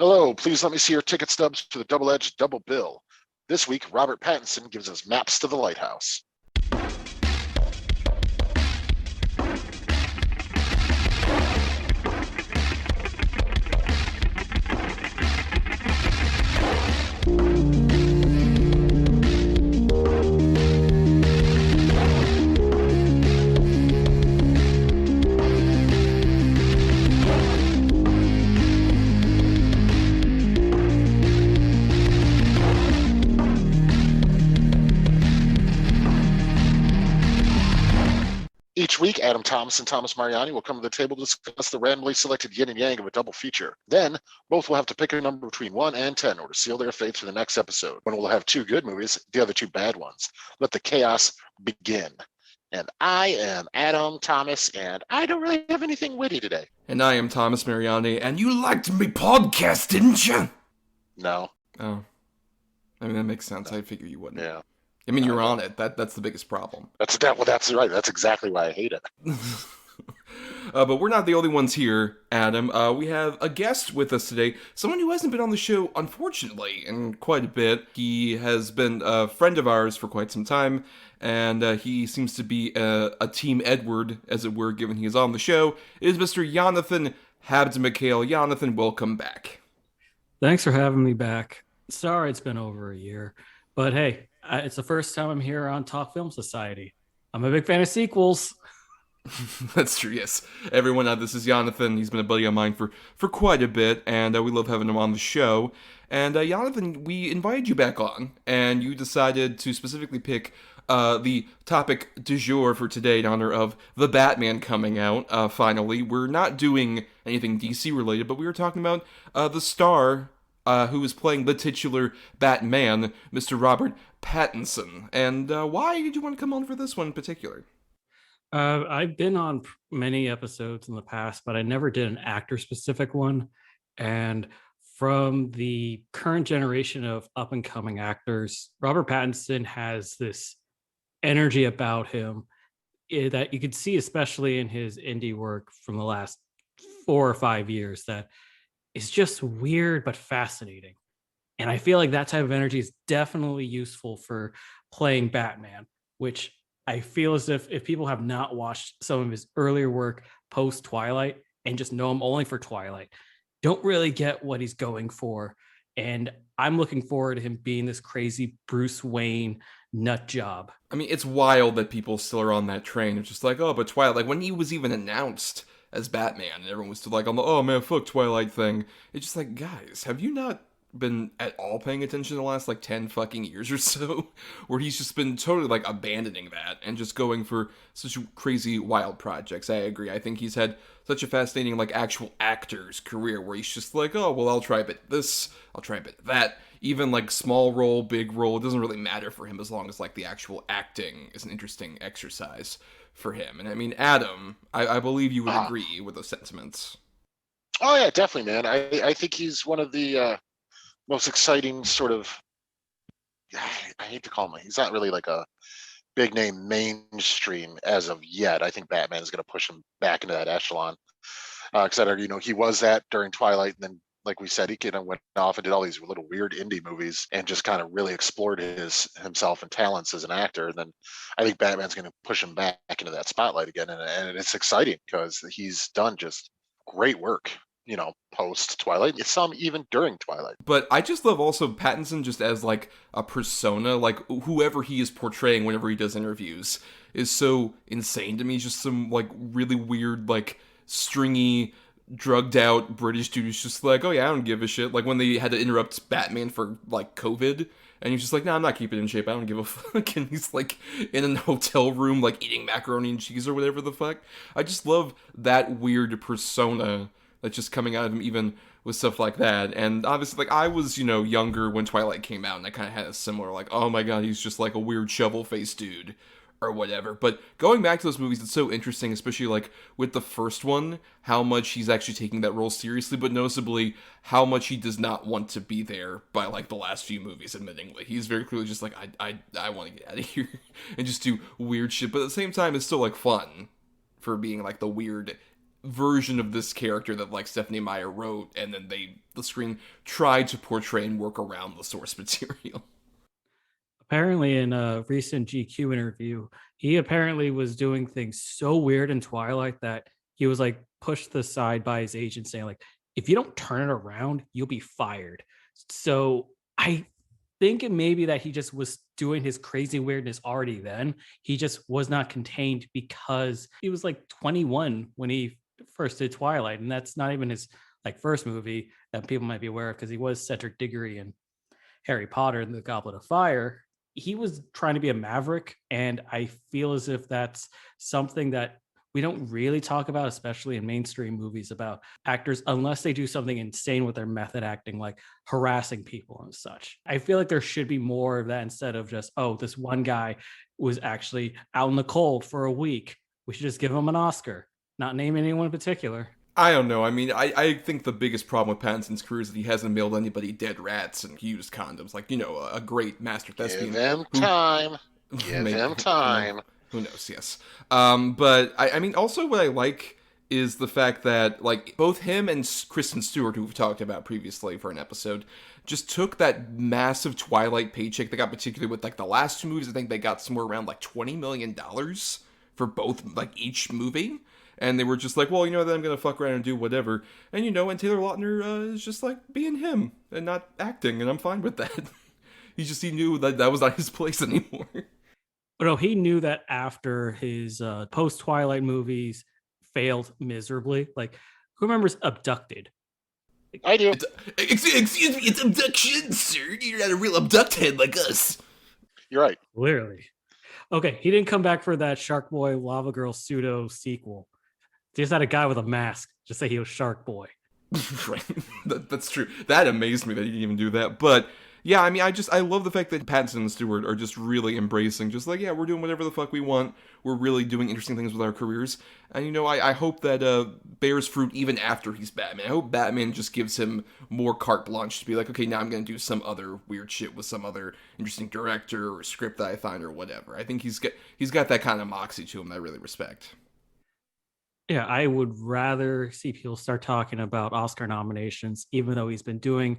Hello, please let me see your ticket stubs for the double-edged double bill. This week, Robert Pattinson gives us Maps to the Lighthouse. Each week, Adam Thomas and Thomas Mariani will come to the table to discuss the randomly selected yin and yang of a double feature. Then, both will have to pick a number between 1 and 10 in order to seal their fate for the next episode. One will have 2 good movies, the other 2 bad ones. Let the chaos begin. And I am Adam Thomas, and I don't really have anything witty today. And I am Thomas Mariani, and you liked me podcast, didn't you? No. Oh. I mean, that makes sense. I figure you wouldn't. Yeah. I mean, you're on it. That's the biggest problem. That's right. That's exactly why I hate it. But we're not the only ones here, Adam. We have a guest with us today, someone who hasn't been on the show, unfortunately, in quite a bit. He has been a friend of ours for quite some time, and he seems to be a Team Edward, as it were, given he is on the show. It is Mr. Yonathan Habtemichael. Yonathan, welcome back. Thanks for having me back. Sorry it's been over a year, but hey, it's the first time I'm here on Talk Film Society. I'm a big fan of sequels. That's true, yes. Everyone, this is Yonathan. He's been a buddy of mine for quite a bit, and we love having him on the show. And Yonathan, we invited you back on, and you decided to specifically pick the topic du jour for today in honor of The Batman coming out, finally. We're not doing anything DC related, but we were talking about the star who is playing the titular Batman, Mr. Robert Pattinson. And why did you want to come on for this one in particular? I've been on many episodes in the past, but I never did an actor-specific one. And from the current generation of up-and-coming actors, Robert Pattinson has this energy about him that you could see, especially in his indie work from the last 4 or 5 years, that is just weird but fascinating. And I feel like that type of energy is definitely useful for playing Batman, which I feel as if people have not watched some of his earlier work post Twilight and just know him only for Twilight, don't really get what he's going for. And I'm looking forward to him being this crazy Bruce Wayne nut job. I mean, it's wild that people still are on that train. It's just like, oh, but Twilight, like when he was even announced as Batman, and everyone was still like on the, oh man, fuck Twilight thing. It's just like, guys, have you not been at all paying attention the last like 10 fucking years or so, where he's just been totally like abandoning that and just going for such crazy wild projects? I agree. I think he's had such a fascinating like actual actor's career where he's just like, oh well, I'll try a bit this, I'll try a bit that. Even like small role, big role, it doesn't really matter for him as long as like the actual acting is an interesting exercise for him. And I mean, Adam, I believe you would agree with those sentiments. Oh yeah, definitely, man. I think he's one of the most exciting sort of, I hate to call him, he's not really like a big name mainstream as of yet. I think Batman is going to push him back into that echelon, because I know, he was that during Twilight, and then like we said, he kind of went off and did all these little weird indie movies and just kind of really explored himself and talents as an actor. And then I think Batman's going to push him back into that spotlight again, and it's exciting because he's done just great work, post Twilight. You saw him even during Twilight. But I just love also Pattinson just as like a persona, like whoever he is portraying whenever he does interviews is so insane to me. He's just some like really weird, like stringy, drugged out British dude who's just like, oh yeah, I don't give a shit. Like when they had to interrupt Batman for like COVID, and he's just like, no, I'm not keeping in shape, I don't give a fuck. And he's like in a hotel room like eating macaroni and cheese or whatever the fuck. I just love that weird persona that's just coming out of him, even with stuff like that. And obviously, like, I was, younger when Twilight came out, and I kind of had a similar, like, oh my god, he's just like a weird shovel-faced dude, or whatever. But going back to those movies, it's so interesting, especially, like, with the first one, how much he's actually taking that role seriously, but noticeably, how much he does not want to be there by, like, the last few movies, admittingly. He's very clearly just like, I want to get out of here, and just do weird shit, but at the same time, it's still, like, fun for being, like, the weird version of this character that like Stephanie Meyer wrote, and then the screen tried to portray and work around the source material. Apparently, in a recent GQ interview, he apparently was doing things so weird in Twilight that he was like pushed aside by his agent, saying like, "If you don't turn it around, you'll be fired." So I think it may be that he just was doing his crazy weirdness already then. He just was not contained because he was like 21 when he first did Twilight, and that's not even his like first movie that people might be aware of, because he was Cedric Diggory in Harry Potter and the Goblet of Fire. He was trying to be a maverick, and I feel as if that's something that we don't really talk about, especially in mainstream movies, about actors, unless they do something insane with their method acting, like harassing people and such. I feel like there should be more of that instead of just, oh, this one guy was actually out in the cold for a week. We should just give him an Oscar, not name anyone in particular. I don't know. I mean, I think the biggest problem with Pattinson's career is that he hasn't mailed anybody dead rats and used condoms. Like, a great master thespian. Give him time. Give him time. Who knows, yes. But, I mean, also what I like is the fact that, like, both him and Kristen Stewart, who we've talked about previously for an episode, just took that massive Twilight paycheck they got, particularly with, like, the last two movies. I think they got somewhere around, like, $20 million for both, like, each movie. And they were just like, well, then I'm going to fuck around and do whatever. And, and Taylor Lautner is just like being him and not acting. And I'm fine with that. He knew that was not his place anymore. But no, he knew that after his post-Twilight movies failed miserably. Like, who remembers Abducted? I do. Excuse me, it's abduction, sir. You're not a real abducted like us. You're right. Clearly. Okay, he didn't come back for that Shark Boy Lava Girl pseudo sequel. He just had a guy with a mask just say he was Shark Boy. Right. That's true. That amazed me that he didn't even do that. But yeah, I mean, I love the fact that Pattinson and Stewart are just really embracing, just like, yeah, we're doing whatever the fuck we want. We're really doing interesting things with our careers. And, I hope that bears fruit even after he's Batman. I hope Batman just gives him more carte blanche to be like, okay, now I'm going to do some other weird shit with some other interesting director or script that I find or whatever. I think he's got that kind of moxie to him that I really respect. Yeah, I would rather see people start talking about Oscar nominations, even though he's been doing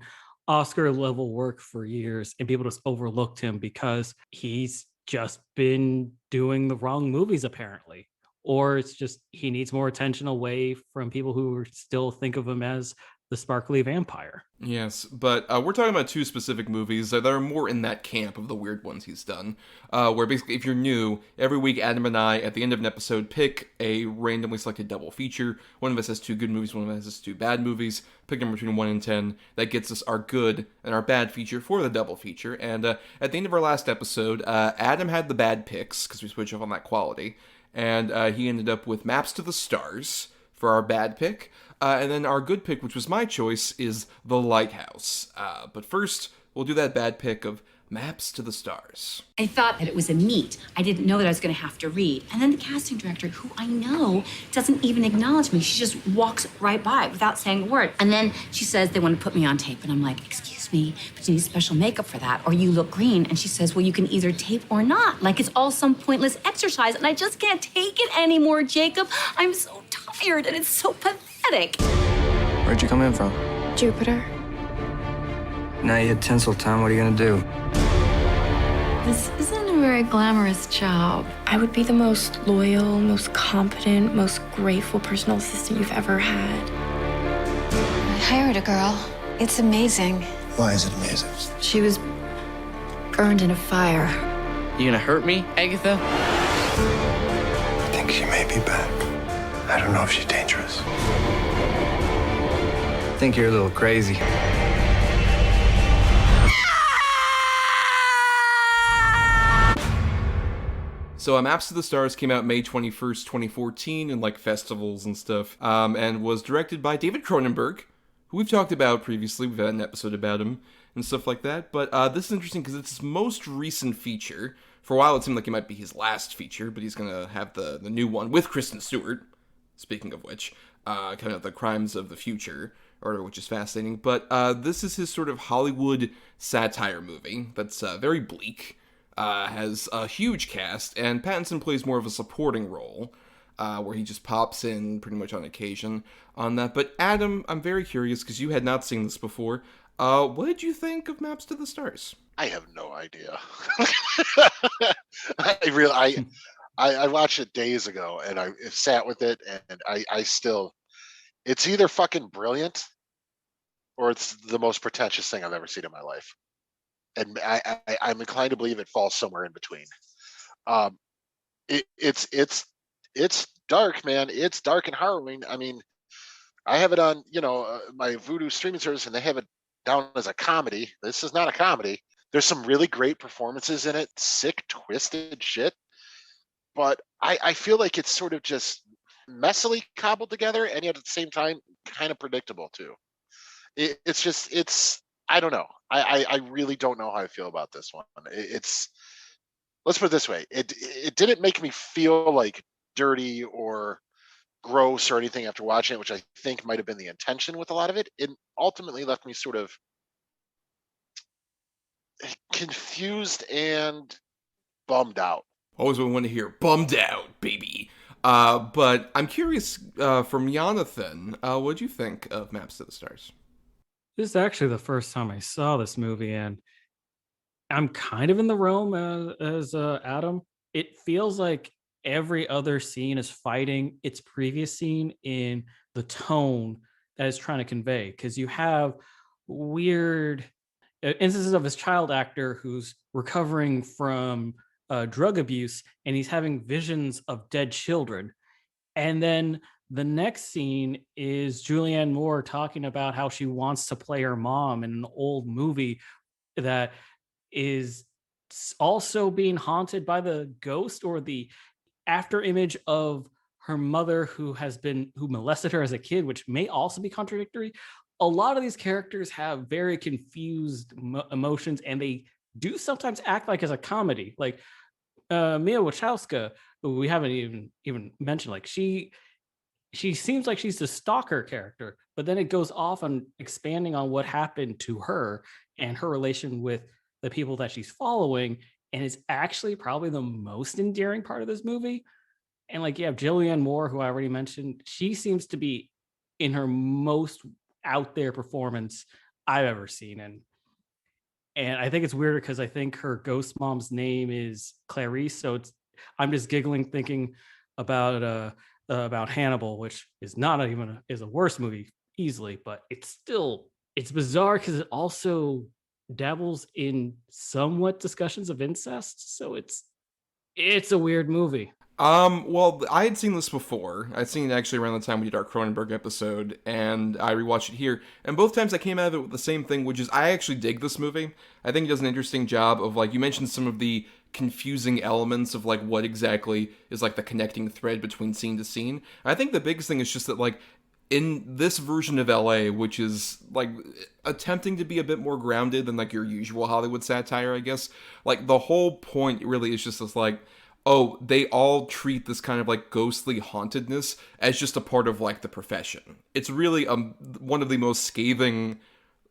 Oscar level work for years and people just overlooked him because he's just been doing the wrong movies, apparently. Or it's just he needs more attention away from people who still think of him as the sparkly vampire. Yes, but we're talking about two specific movies that are more in that camp of the weird ones he's done, where basically, if you're new, every week Adam and I, at the end of an episode, pick a randomly selected double feature. One of us has two good movies, one of us has two bad movies. Pick number between 1 and 10. That gets us our good and our bad feature for the double feature. And at the end of our last episode, Adam had the bad picks, because we switched off on that quality, and he ended up with Maps to the Stars for our bad pick. And then our good pick, which was my choice, is The Lighthouse. But first, we'll do that bad pick of Maps to the Stars. I thought that it was a meet. I didn't know that I was going to have to read. And then the casting director, who I know doesn't even acknowledge me. She just walks right by without saying a word. And then she says they want to put me on tape. And I'm like, excuse me, but you need special makeup for that, or you look green. And she says, well, you can either tape or not. Like it's all some pointless exercise. And I just can't take it anymore, Jacob. I'm so tired and it's so pathetic. Where'd you come in from? Jupiter. Now you hit Tinseltown, what are you gonna do? This isn't a very glamorous job. I would be the most loyal, most competent, most grateful personal assistant you've ever had. I hired a girl. It's amazing. Why is it amazing? She was burned in a fire. You gonna hurt me, Agatha? I think she may be back. I don't know if she's dangerous. I think you're a little crazy. So Maps to the Stars came out May 21st, 2014 in like festivals and stuff, and was directed by David Cronenberg, who we've talked about previously. We've had an episode about him and stuff like that. But this is interesting because it's his most recent feature. For a while it seemed like it might be his last feature, but he's going to have the new one with Kristen Stewart, speaking of which, kind of The Crimes of the Future, which is fascinating. But this is his sort of Hollywood satire movie that's very bleak. Has a huge cast, and Pattinson plays more of a supporting role. where he just pops in pretty much on occasion on that. But Adam, I'm very curious because you had not seen this before. What did you think of Maps to the Stars? I have no idea. I watched it days ago and I sat with it and I still, it's either fucking brilliant or it's the most pretentious thing I've ever seen in my life. And I'm inclined to believe it falls somewhere in between. Um, it's dark, man. It's dark and harrowing. I mean, I have it on, my Vudu streaming service, and they have it down as a comedy. This is not a comedy. There's some really great performances in it, sick, twisted shit. But I feel like it's sort of just messily cobbled together, and yet at the same time, kind of predictable too. It's I don't know. I really don't know how I feel about this one. It's let's put it this way. It didn't make me feel like dirty or gross or anything after watching it, which I think might have been the intention with a lot of it. It ultimately left me sort of confused and bummed out. Always want to hear bummed out, baby. But I'm curious from Yonathan, what'd you think of Maps to the Stars? This is actually the first time I saw this movie, and I'm kind of in the realm as Adam. It feels like every other scene is fighting its previous scene in the tone that it's trying to convey. Because you have weird instances of this child actor who's recovering from drug abuse, and he's having visions of dead children. And then the next scene is Julianne Moore talking about how she wants to play her mom in an old movie that is also being haunted by the ghost or the after image of her mother who molested her as a kid, which may also be contradictory. A lot of these characters have very confused emotions, and they do sometimes act like as a comedy. Like Mia Wachowska, who we haven't even mentioned, like she seems like she's the stalker character, but then it goes off on expanding on what happened to her and her relation with the people that she's following, and it's actually probably the most endearing part of this movie. And like you have Julianne Moore, who I already mentioned, she seems to be in her most out there performance I've ever seen. And I think it's weird because I think her ghost mom's name is Clarice. So I'm just giggling thinking about Hannibal, which is not even is a worse movie easily, but it's bizarre because it also dabbles in somewhat discussions of incest. So it's a weird movie. Well, I had seen this before. I'd seen it actually around the time we did our Cronenberg episode, and I rewatched it here. And both times I came out of it with the same thing, which is I actually dig this movie. I think it does an interesting job of, like, you mentioned some of the confusing elements of, like, what exactly is, like, the connecting thread between scene to scene. I think the biggest thing is just that, like, in this version of LA, which is, like, attempting to be a bit more grounded than, like, your usual Hollywood satire, I guess, like, the whole point really is just this, like, oh, they all treat this kind of, like, ghostly hauntedness as just a part of, like, the profession. It's really one of the most scathing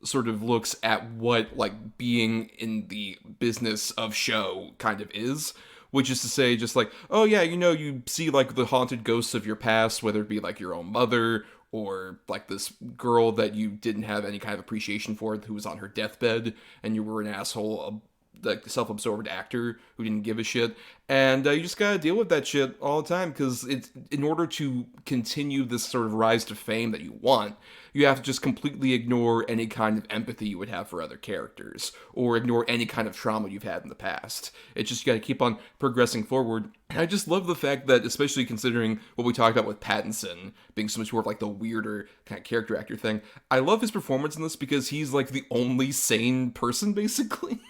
sort of looks at what, like, being in the business of show kind of is, which is to say just like, oh yeah, you see, like, the haunted ghosts of your past, whether it be, like, your own mother or, like, this girl that you didn't have any kind of appreciation for who was on her deathbed and you were an asshole, like, self-absorbed actor who didn't give a shit, and you just gotta deal with that shit all the time, because it's, in order to continue this sort of rise to fame that you want, you have to just completely ignore any kind of empathy you would have for other characters, or ignore any kind of trauma you've had in the past. It's just, you gotta keep on progressing forward. And I just love the fact that, especially considering what we talked about with Pattinson being so much more of, like, the weirder kind of character actor thing, I love his performance in this because he's, like, the only sane person, basically,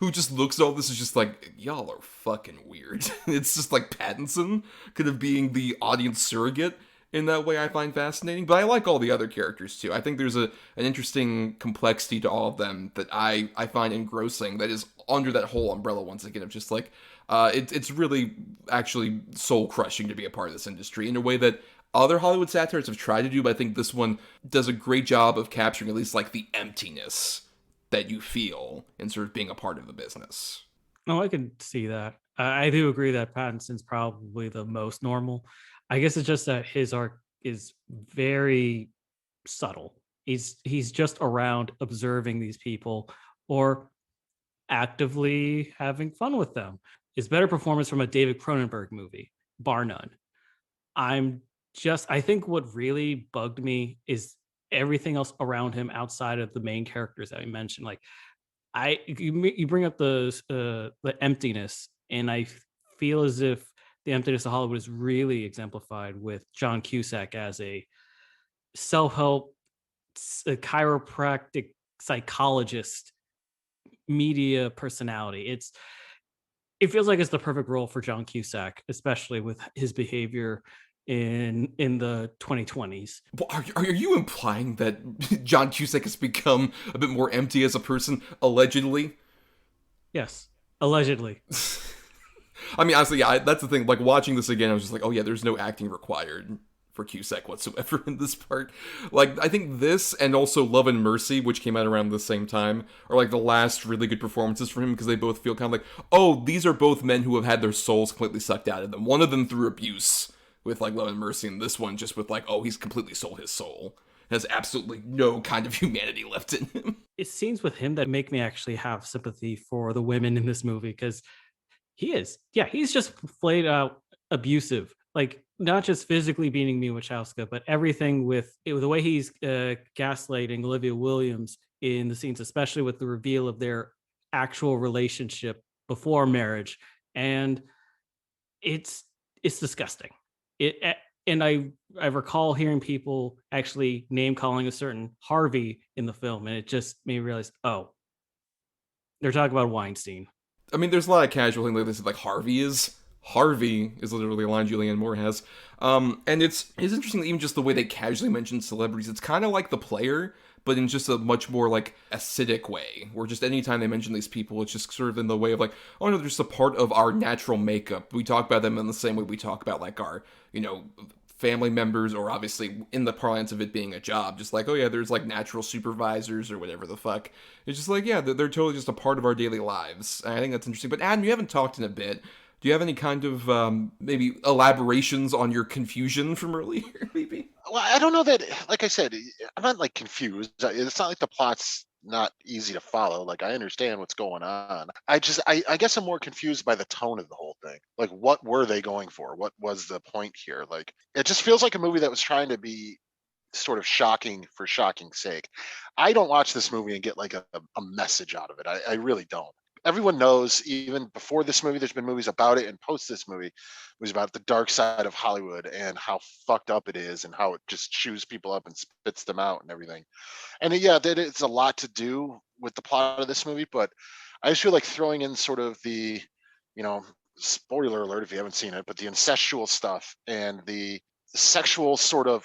who just looks at all this as just like, y'all are fucking weird. It's just like Pattinson kind of being the audience surrogate in that way I find fascinating. But I like all the other characters too. I think there's an interesting complexity to all of them that I find engrossing, that is under that whole umbrella once again of just like, it's really actually soul crushing to be a part of this industry in a way that other Hollywood satires have tried to do, but I think this one does a great job of capturing at least, like, the emptiness that you feel in sort of being a part of the business. No, I can see that. I do agree that Pattinson's probably the most normal. I guess it's just that his arc is very subtle. He's just around observing these people or actively having fun with them. Is better performance from a David Cronenberg movie, bar none. I think what really bugged me is everything else around him outside of the main characters that I mentioned. Like you bring up the emptiness, and I feel as if the emptiness of Hollywood is really exemplified with John Cusack as a self-help, a chiropractic psychologist, media personality. It feels like it's the perfect role for John Cusack, especially with his behavior in the 2020s. Well, are you implying that John Cusack has become a bit more empty as a person, allegedly? Yes, allegedly. I mean, honestly, yeah, that's the thing. Like, watching this again, I was just like, oh yeah, there's no acting required for Cusack whatsoever in this part. Like, I think this and also Love and Mercy, which came out around the same time, are like the last really good performances from him, because they both feel kind of like, oh, these are both men who have had their souls completely sucked out of them. One of them through abuse with like Love and Mercy, and this one just with like, oh, he's completely sold his soul. Has absolutely no kind of humanity left in him. It's scenes with him that make me actually have sympathy for the women in this movie, because he's just played out abusive. Like, not just physically beating Mia Wachowska, but everything with the way he's gaslighting Olivia Williams in the scenes, especially with the reveal of their actual relationship before marriage. And it's disgusting. And I recall hearing people actually name calling a certain Harvey in the film, and it just made me realize, oh, they're talking about Weinstein. I mean, there's a lot of casual things like this, like Harvey is literally a line Julianne Moore has. And it's interesting that even just the way they casually mention celebrities, it's kind of like The Player, but in just a much more like acidic way, where just anytime they mention these people, it's just sort of in the way of like, oh no, they're just a part of our natural makeup. We talk about them in the same way we talk about like our, family members, or obviously in the parlance of it being a job, just like, oh yeah, there's like natural supervisors or whatever the fuck. It's just like, yeah, they're totally just a part of our daily lives. And I think that's interesting. But Adam, you haven't talked in a bit. Do you have any kind of maybe elaborations on your confusion from earlier, maybe? Well, I don't know that, like I said, I'm not like confused. It's not like the plot's not easy to follow. Like, I understand what's going on. I guess I'm more confused by the tone of the whole thing. Like, what were they going for? What was the point here? Like, it just feels like a movie that was trying to be sort of shocking for shocking's sake. I don't watch this movie and get like a message out of it. I really don't. Everyone knows, even before this movie, there's been movies about it, and post this movie, it was about the dark side of Hollywood and how fucked up it is and how it just chews people up and spits them out and everything. And yeah, that it's a lot to do with the plot of this movie, but I just feel like throwing in sort of the, spoiler alert if you haven't seen it, but the incestual stuff and the sexual sort of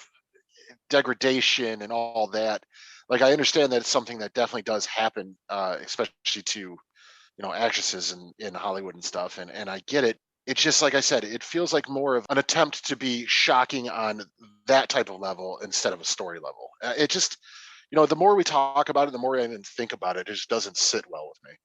degradation and all that. Like, I understand that it's something that definitely does happen, especially to actresses in Hollywood and stuff, and I get it. It's just, like I said, it feels like more of an attempt to be shocking on that type of level instead of a story level. It just, the more we talk about it, the more I even think about it, it just doesn't sit well with me.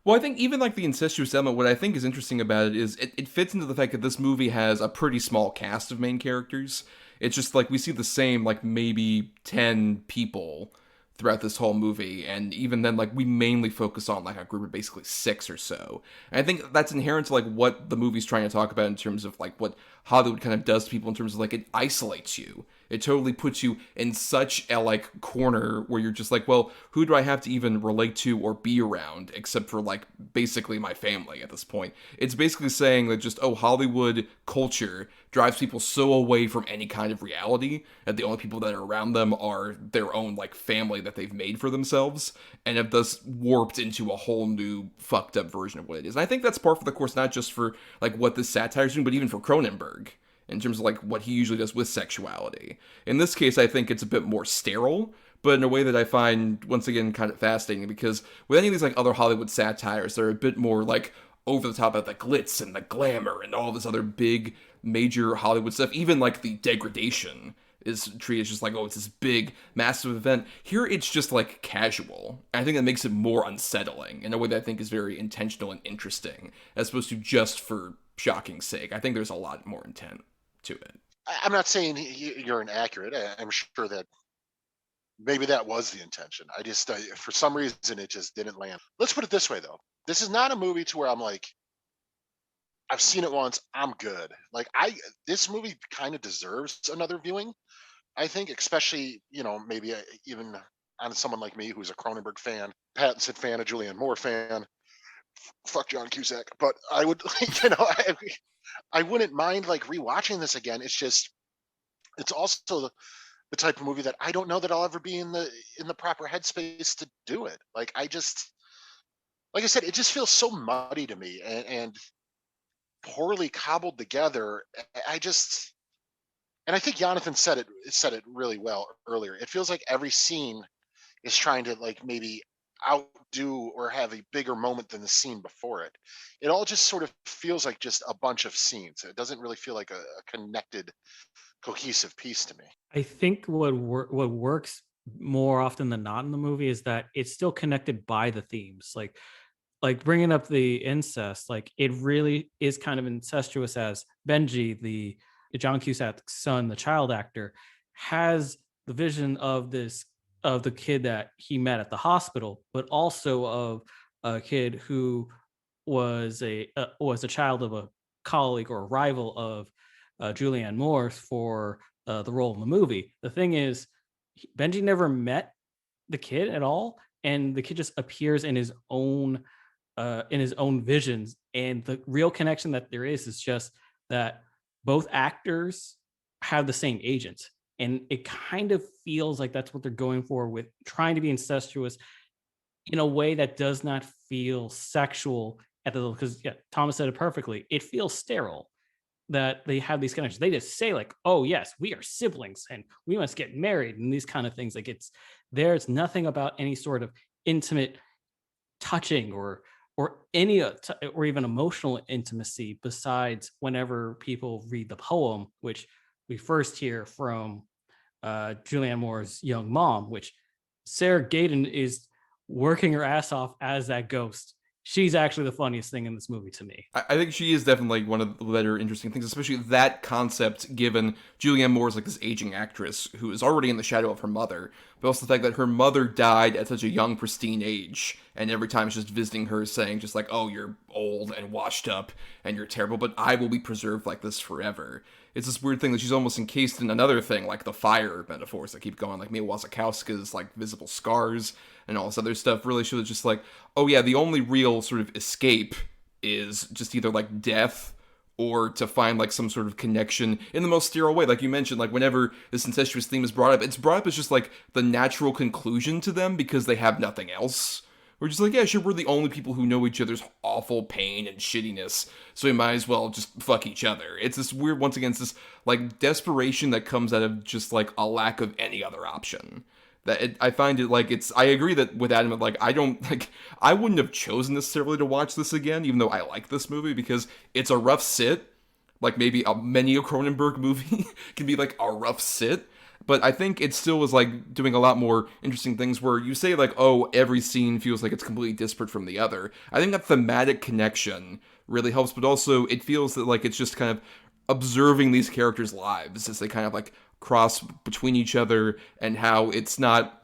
Well, I think even like the incestuous element, what I think is interesting about it is it fits into the fact that this movie has a pretty small cast of main characters. It's just like we see the same like maybe 10 people throughout this whole movie, and even then, like, we mainly focus on like a group of basically 6 or so. And I think that's inherent to like what the movie's trying to talk about in terms of like what Hollywood kind of does to people in terms of like it isolates you. It totally puts you in such a like corner where you're just like, well, who do I have to even relate to or be around except for like basically my family at this point? It's basically saying that just, oh, Hollywood culture drives people so away from any kind of reality that the only people that are around them are their own like family that they've made for themselves, and have thus warped into a whole new fucked up version of what it is. And I think that's par for the course, not just for like what this satire is doing, but even for Cronenberg, in terms of like what he usually does with sexuality. In this case, I think it's a bit more sterile, but in a way that I find, once again, kind of fascinating, because with any of these like other Hollywood satires, they're a bit more like over the top of the glitz and the glamour and all this other big major Hollywood stuff. Even like the degradation is treated as just like, oh, it's this big massive event. Here it's just like casual. And I think that makes it more unsettling in a way that I think is very intentional and interesting, as opposed to just for shocking's sake. I think there's a lot more intent. to it. I'm not saying you're inaccurate. I'm sure that maybe that was the intention. I just, for some reason, it just didn't land. Let's put it this way, though. This is not a movie to where I'm like, I've seen it once, I'm good. Like, this movie kind of deserves another viewing, I think, especially, maybe even on someone like me who's a Cronenberg fan, Pattinson fan, a Julianne Moore fan. Fuck John Cusack. But I would, I wouldn't mind like rewatching this again. It's also the type of movie that I don't know that I'll ever be in the proper headspace to do it. Like like I said, it just feels so muddy to me and poorly cobbled together. I just, and I think Jonathan said it really well earlier. It feels like every scene is trying to like maybe outdo or have a bigger moment than the scene before it. It all just sort of feels like just a bunch of scenes. It doesn't really feel like a connected, cohesive piece to me. I think what works more often than not in the movie is that it's still connected by the themes. Like bringing up the incest, like it really is kind of incestuous, as Benji, the John Cusack's son, the child actor, has the vision of the kid that he met at the hospital, but also of a kid who was a child of a colleague or a rival of Julianne Moore for the role in the movie. The thing is, Benji never met the kid at all, and the kid just appears in his own visions. And the real connection that there is just that both actors have the same agent, and it kind of feels like that's what they're going for with trying to be incestuous in a way that does not feel sexual at the, because Thomas said it perfectly. It feels sterile that they have these connections. They just say like, "Oh yes, we are siblings and we must get married," and these kind of things. Like there's nothing about any sort of intimate touching or any or even emotional intimacy besides whenever people read the poem, which we first hear from Julianne Moore's young mom, which Sarah Gaten is working her ass off as that ghost. She's actually the funniest thing in this movie to me. I think she is definitely one of the better interesting things, especially that concept given Julianne Moore is like this aging actress who is already in the shadow of her mother, but also the fact that her mother died at such a young, pristine age, and every time she's just visiting her saying just like, "Oh, you're old and washed up and you're terrible, but I will be preserved like this forever." It's this weird thing that she's almost encased in another thing, like the fire metaphors that keep going, like Mia Wasikowska's like visible scars and all this other stuff really shows just like, oh yeah, the only real sort of escape is just either like death or to find like some sort of connection in the most sterile way. Like you mentioned, like whenever this incestuous theme is brought up, it's brought up as just like the natural conclusion to them because they have nothing else. We're just like, yeah, sure, we're the only people who know each other's awful pain and shittiness, so we might as well just fuck each other. It's this weird, once again, it's this, like, desperation that comes out of just, like, a lack of any other option. I find it, like, I agree that with Adam, like, I wouldn't have chosen necessarily to watch this again, even though I like this movie, because it's a rough sit. Like, maybe many a Cronenberg movie can be, like, a rough sit. But I think it still was, like, doing a lot more interesting things where you say, like, oh, every scene feels like it's completely disparate from the other. I think that thematic connection really helps, but also it feels that, like, it's just kind of observing these characters' lives as they kind of, like, cross between each other and how it's not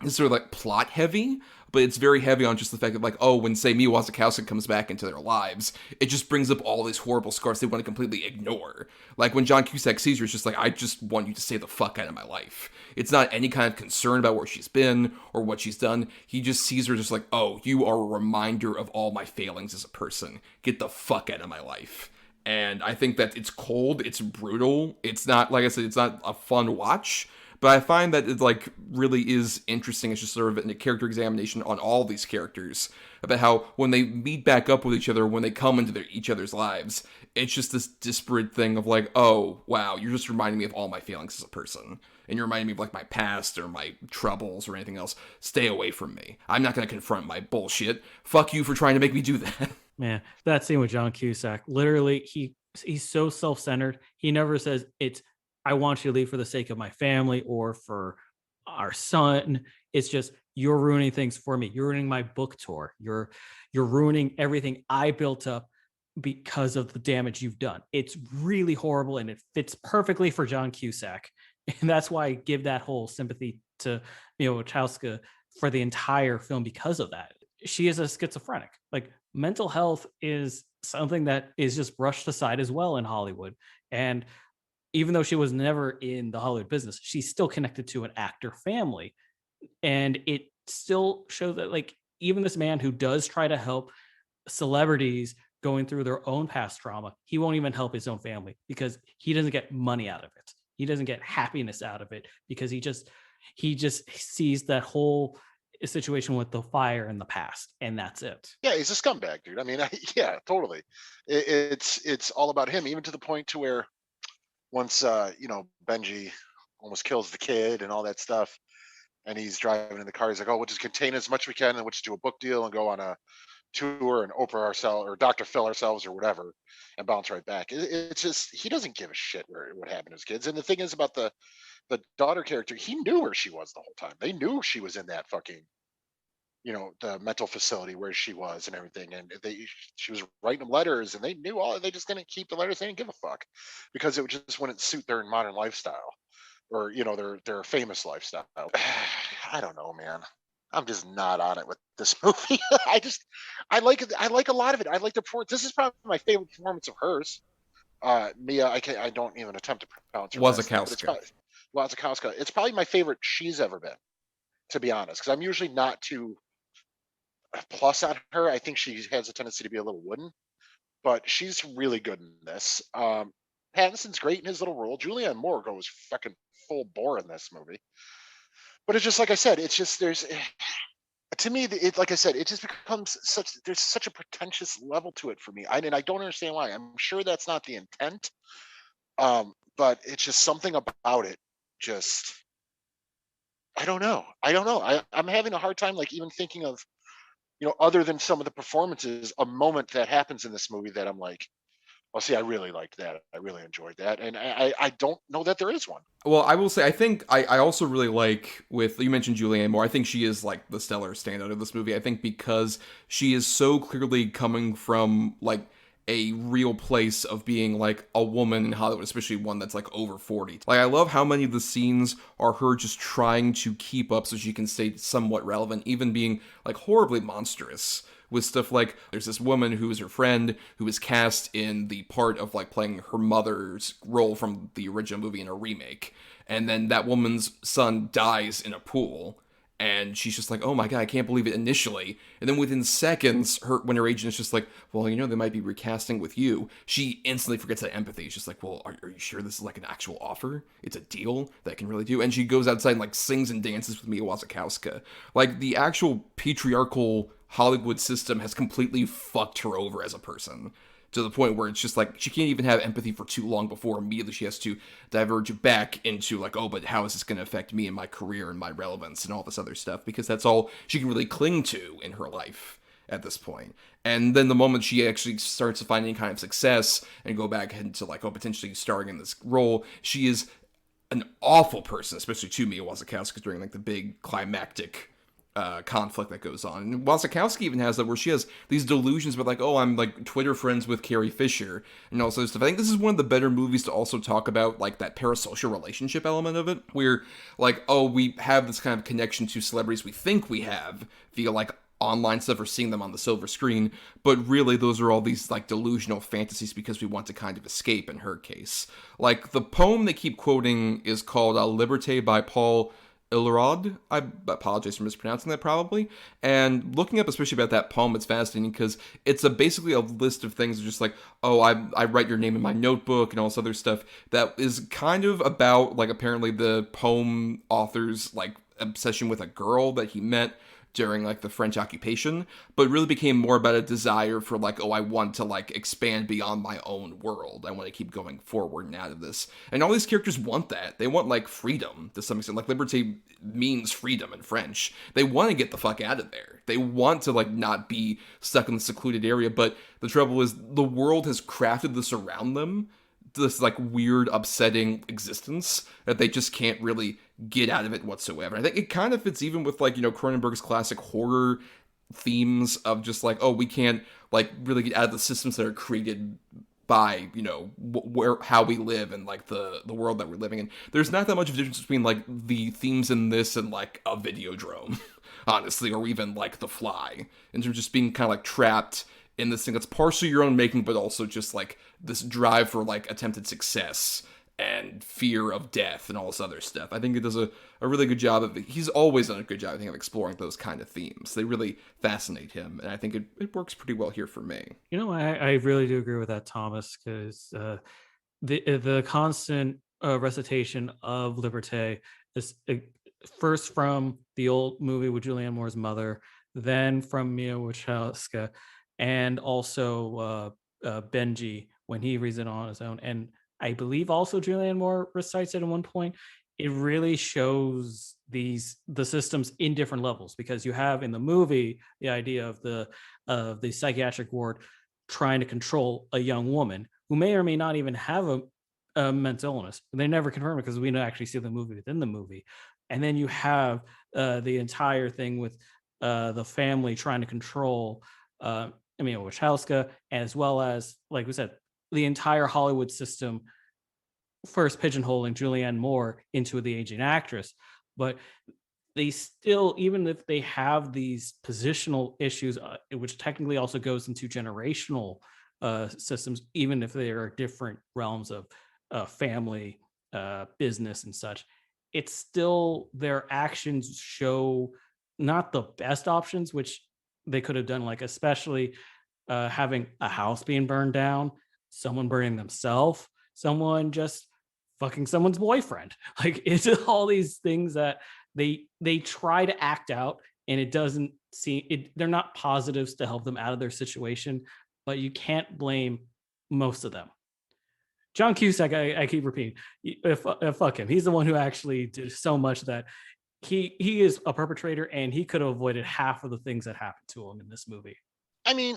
sort of, like, plot-heavy, but it's very heavy on just the fact that, like, oh, when, say, Mia Wasikowska comes back into their lives, it just brings up all these horrible scars they want to completely ignore. Like, when John Cusack sees her, it's just like, I just want you to stay the fuck out of my life. It's not any kind of concern about where she's been or what she's done. He just sees her just like, oh, you are a reminder of all my failings as a person. Get the fuck out of my life. And I think that it's cold, it's brutal, it's not, like I said, it's not a fun watch, but I find that it, like, really is interesting. It's just sort of a character examination on all these characters, about how when they meet back up with each other, when they come into each other's lives, it's just this disparate thing of like, oh, wow, you're just reminding me of all my feelings as a person. And you're reminding me of, like, my past or my troubles or anything else. Stay away from me. I'm not going to confront my bullshit. Fuck you for trying to make me do that. Man, that scene with John Cusack, literally, he's so self-centered. He never says, I want you to leave for the sake of my family or for our son. It's just, you're ruining things for me. You're ruining my book tour. You're ruining everything I built up because of the damage you've done. It's really horrible, and it fits perfectly for John Cusack. And that's why I give that whole sympathy to Wachowska for the entire film because of that. She is a schizophrenic. Like, mental health is something that is just brushed aside as well in Hollywood. And even though she was never in the Hollywood business, she's still connected to an actor family. And it still shows that, like, even this man who does try to help celebrities going through their own past trauma, he won't even help his own family because he doesn't get money out of it. He doesn't get happiness out of it because he just sees that whole situation with the fire in the past, and that's it. Yeah, he's a scumbag, dude. I mean, yeah, totally. It's all about him, even to the point to where once Benji almost kills the kid and all that stuff, and he's driving in the car. He's like, "Oh, we'll just contain as much as we can, and we'll just do a book deal and go on a tour and Oprah ourselves or Dr. Phil ourselves or whatever, and bounce right back." It's just he doesn't give a shit what happened to his kids. And the thing is about the daughter character, he knew where she was the whole time. They knew she was in that fucking the mental facility where she was and everything, and she was writing them letters, and they knew all. They just didn't keep the letters. They didn't give a fuck because it just wouldn't suit their modern lifestyle or their famous lifestyle. I don't know, man. I'm just not on it with this movie. I like it. I like a lot of it. I like the performance. This is probably my favorite performance of hers. Mia, I don't even attempt to pronounce her last name, but it's probably Wasikowska. It's probably my favorite she's ever been, to be honest, because I'm usually not too plus on her. I think she has a tendency to be a little wooden, but she's really good in this. Pattinson's great in his little role. Julianne Moore goes fucking full bore in this movie. But it's just like I said, it's just to me, like I said, it just becomes there's such a pretentious level to it for me. And I don't understand why. I'm sure that's not the intent. But it's just something about it. Just, I don't know. I'm having a hard time, like, even thinking of, other than some of the performances, a moment that happens in this movie that I'm like, well, see, I really liked that. I really enjoyed that. And I don't know that there is one. Well, I will say, I think I also really like, you mentioned Julianne Moore, I think she is like the stellar standout of this movie. I think because she is so clearly coming from like a real place of being like a woman in Hollywood, especially one that's like over 40. Like, I love how many of the scenes are her just trying to keep up so she can stay somewhat relevant, even being like horribly monstrous. With stuff like, there's this woman who is her friend who is cast in the part of like playing her mother's role from the original movie in a remake. And then that woman's son dies in a pool. And she's just like, oh my God, I can't believe it initially. And then within seconds, when her agent is just like, well, they might be recasting with you, she instantly forgets that empathy. She's just like, well, are you sure this is like an actual offer? It's a deal that I can really do? And she goes outside and like sings and dances with Mia Wasikowska. Like, the actual patriarchal Hollywood system has completely fucked her over as a person, to the point where it's just like she can't even have empathy for too long before immediately she has to diverge back into like, oh, but how is this going to affect me and my career and my relevance and all this other stuff, because that's all she can really cling to in her life at this point. And then the moment she actually starts to find any kind of success and go back into like, oh, potentially starring in this role, she is an awful person, especially to Mia Wasikowska during like the big climactic conflict that goes on. And Wasikowski even has that where she has these delusions about like, oh, I'm like Twitter friends with Carrie Fisher and all this stuff. I think this is one of the better movies to also talk about like that parasocial relationship element of it, where like, oh, we have this kind of connection to celebrities we think we have via like online stuff or seeing them on the silver screen, but really those are all these like delusional fantasies because we want to kind of escape in her case. Like, the poem they keep quoting is called Liberté by Paul Ilrod. I apologize for mispronouncing that probably. And looking up especially about that poem, it's fascinating because it's basically a list of things just like, oh, I write your name in my notebook and all this other stuff that is kind of about like apparently the poem author's like obsession with a girl that he met during like the French occupation, but really became more about a desire for like, oh, I want to like expand beyond my own world. I want to keep going forward and out of this. And all these characters want that. They want like freedom to some extent. Like, liberté means freedom in French. They want to get the fuck out of there. They want to like not be stuck in the secluded area. But the trouble is the world has crafted this around them, this like weird, upsetting existence that they just can't really get out of it whatsoever. I think it kind of fits even with like, Cronenberg's classic horror themes of just like, oh, we can't like really get out of the systems that are created by, you know, where how we live and like the world that we're living in. There's not that much of a difference between like the themes in this and like a Videodrome, honestly, or even like The Fly, in terms of just being kind of like trapped in this thing that's partially your own making, but also just like this drive for like attempted success and fear of death and all this other stuff. I think it does a really good job of, he's always done a good job, I think, of exploring those kind of themes. They really fascinate him, and I think it works pretty well here for me. You know, I really do agree with that, Thomas, because the constant recitation of Liberté is first from the old movie with Julianne Moore's mother, then from Mia Wasikowska, and also Benji when he reads it on his own, and I believe also Julianne Moore recites it at one point. It really shows the systems in different levels, because you have in the movie the idea of the psychiatric ward trying to control a young woman who may or may not even have a mental illness. They never confirm it because we don't actually see the movie within the movie. And then you have the entire thing with the family trying to control Wachowska, as well as, like we said, the entire Hollywood system first pigeonholing Julianne Moore into the aging actress. But they still, even if they have these positional issues, which technically also goes into generational systems, even if they are different realms of family, business and such, it's still, their actions show not the best options, which they could have done, like especially having a house being burned down, someone burning themselves, someone just fucking someone's boyfriend. Like, it's all these things that they try to act out, and it doesn't seem it. They're not positives to help them out of their situation, but you can't blame most of them. John Cusack, I keep repeating, fuck him. He's the one who actually did so much that he is a perpetrator, and he could have avoided half of the things that happened to him in this movie. I mean,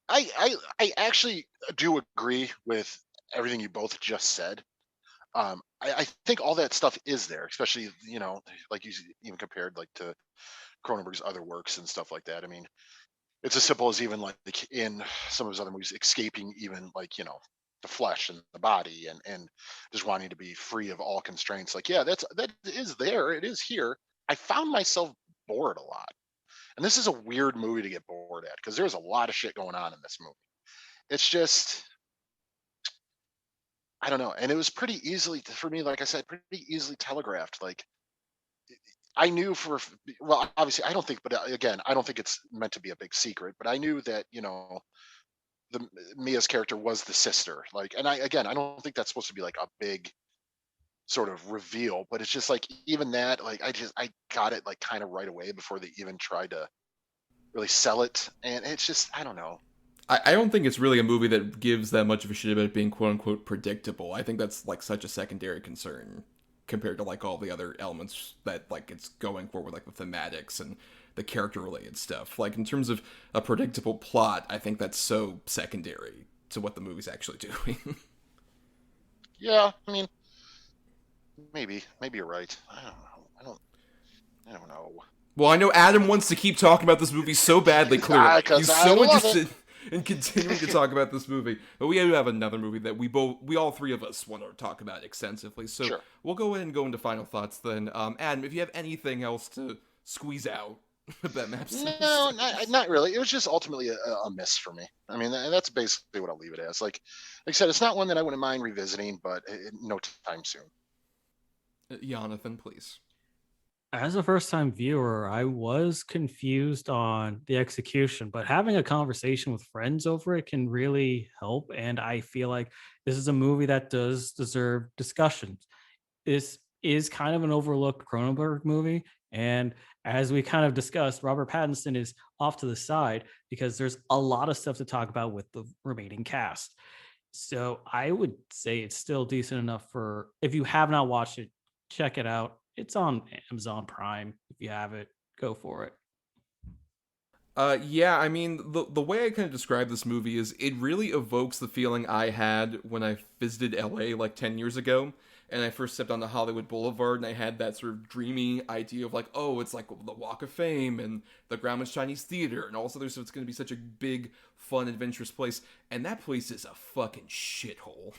I actually do agree with everything you both just said. I think all that stuff is there, especially, you know, like you even compared like to Cronenberg's other works and stuff like that. I mean, it's as simple as even like in some of his other movies, escaping even like, you know, the flesh and the body, and just wanting to be free of all constraints. Like, yeah, that is there. It is here. I found myself bored a lot. And this is a weird movie to get bored at, because there's a lot of shit going on in this movie. It's just, I don't know. And it was pretty easily, for me, like I said, pretty easily telegraphed. Like, I knew well, obviously, I don't think, but again, I don't think it's meant to be a big secret, but I knew that, you know, Mia's character was the sister. Like, and I don't think that's supposed to be like a big sort of reveal, but it's just like, even that, like, I got it like kind of right away before they even tried to really sell it. And it's just, I don't know. I don't think it's really a movie that gives that much of a shit about it being quote unquote predictable. I think that's like such a secondary concern compared to like all the other elements that like it's going for with like the thematics and the character related stuff. Like, in terms of a predictable plot, I think that's so secondary to what the movie's actually doing. Yeah, I mean, maybe you're right. I don't know. Well, I know Adam wants to keep talking about this movie so badly, clearly. He's so interested in continuing to talk about this movie. But we do have another movie that we all three of us want to talk about extensively. So sure. We'll go ahead and go into final thoughts then. Adam, if you have anything else to squeeze out that map. No, not really. It was just ultimately a miss for me. I mean, that's basically what I'll leave it as. Like I said, it's not one that I wouldn't mind revisiting, but no time soon. Yonathan, please. As a first-time viewer, I was confused on the execution, but having a conversation with friends over it can really help. And I feel like this is a movie that does deserve discussions. This is kind of an overlooked Cronenberg movie. And as we kind of discussed, Robert Pattinson is off to the side because there's a lot of stuff to talk about with the remaining cast. So I would say it's still decent enough for, if you have not watched it, check it out. It's on Amazon Prime. If you have it, go for it. Yeah, I mean, the way I kind of describe this movie is it really evokes the feeling I had when I visited LA like 10 years ago. and I first stepped onto Hollywood Boulevard, and I had that sort of dreamy idea of like, oh, it's like the Walk of Fame and the Grauman's Chinese Theater and all this other stuff. It's going to be such a big, fun, adventurous place, and that place is a fucking shithole.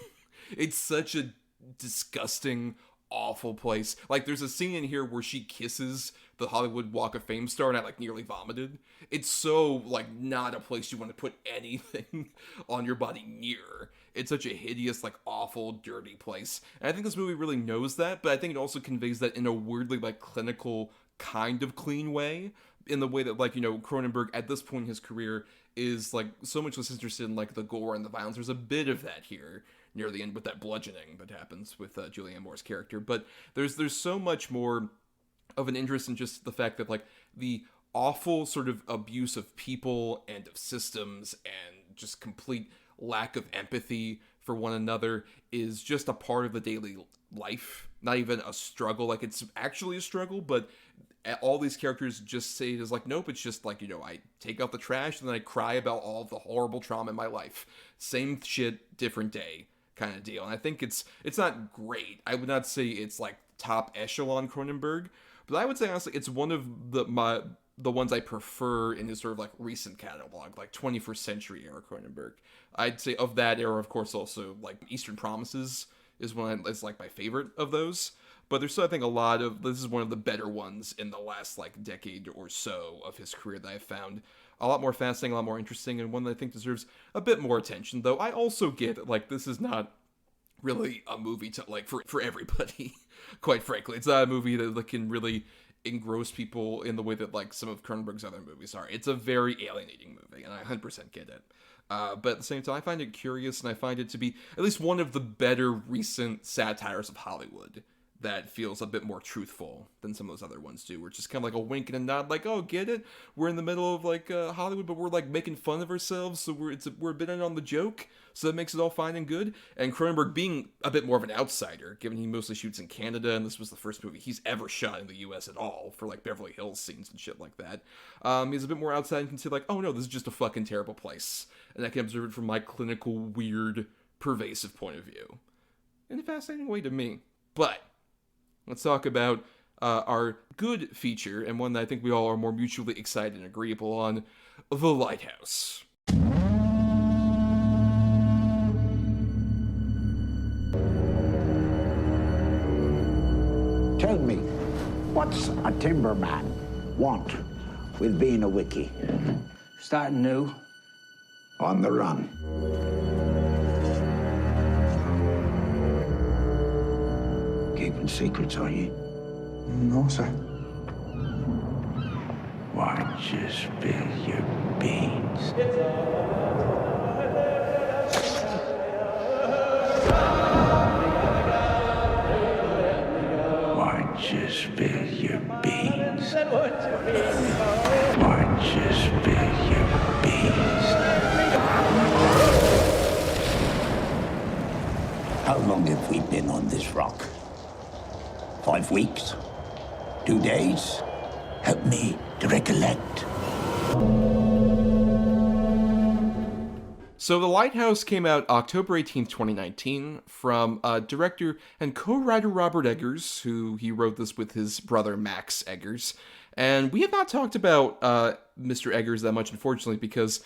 It's such a disgusting, awful place. Like, there's a scene in here where she kisses the Hollywood Walk of Fame star, and I like nearly vomited. It's so like not a place you want to put anything on your body near. It's such a hideous, like awful, dirty place. And I think this movie really knows that, but I think it also conveys that in a weirdly like clinical, kind of clean way. In the way that, like, you know, Cronenberg at this point in his career is like so much less interested in like the gore and the violence. There's a bit of that here near the end with that bludgeoning that happens with Julianne Moore's character, but there's so much more of an interest in just the fact that like the awful sort of abuse of people and of systems and just complete lack of empathy for one another is just a part of the daily life, not even a struggle. Like, it's actually a struggle, but all these characters just say it as like, nope, it's just like, you know, I take out the trash and then I cry about all of the horrible trauma in my life. Same shit, different day kind of deal. And I think it's not great. I would not say it's like top echelon Cronenberg, but I would say honestly it's one of the ones I prefer in his sort of like recent catalog, like 21st century era Cronenberg. I'd say of that era, of course, also like Eastern Promises is one is like my favorite of those. But there's still, I think, this is one of the better ones in the last like decade or so of his career that I've found a lot more fascinating, a lot more interesting, and one that I think deserves a bit more attention. Though I also get that like this is not really a movie to like for everybody. Quite frankly, it's not a movie that can really engross people in the way that like some of Cronenberg's other movies are. It's a very alienating movie, and I 100% get it. But at the same time, I find it curious, and I find it to be at least one of the better recent satires of Hollywood that feels a bit more truthful than some of those other ones do. Where it's just kind of like a wink and a nod, like, oh, get it? We're in the middle of like Hollywood, but we're like making fun of ourselves, so we're a bit in on the joke, so that makes it all fine and good. And Cronenberg being a bit more of an outsider, given he mostly shoots in Canada, and this was the first movie he's ever shot in the U.S. at all for like Beverly Hills scenes and shit like that. He's a bit more outside and can say like, oh no, this is just a fucking terrible place, and I can observe it from my clinical, weird, pervasive point of view, in a fascinating way to me. But let's talk about our good feature, and one that I think we all are more mutually excited and agreeable on, The Lighthouse. Tell me, what's a timberman want with being a wickie? Starting new. On the run. Keeping secrets, are you? No, sir. Why don't you spill your beans? Why don't you spill your beans? Why don't you spill your beans? How long have we been on this rock? 5 weeks? 2 days? Help me to recollect. So The Lighthouse came out October 18th, 2019, from director and co-writer Robert Eggers, who he wrote this with his brother Max Eggers. And we have not talked about Mr. Eggers that much, unfortunately, because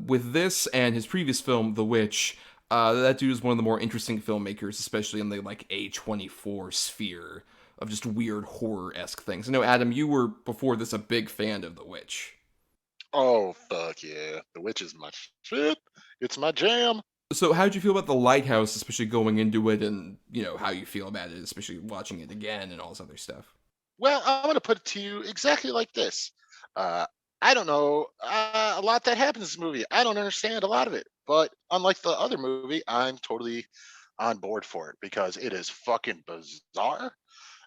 with this and his previous film, The Witch, that dude is one of the more interesting filmmakers, especially in the like A24 sphere of just weird horror-esque things. I know, Adam, you were before this a big fan of The Witch. Oh, fuck yeah. The Witch is my shit. It's my jam. So how did you feel about The Lighthouse, especially going into it, and, you know, how you feel about it, especially watching it again and all this other stuff? Well, I'm going to put it to you exactly like this. I don't know a lot that happens in this movie. I don't understand a lot of it. But unlike the other movie, I'm totally on board for it because it is fucking bizarre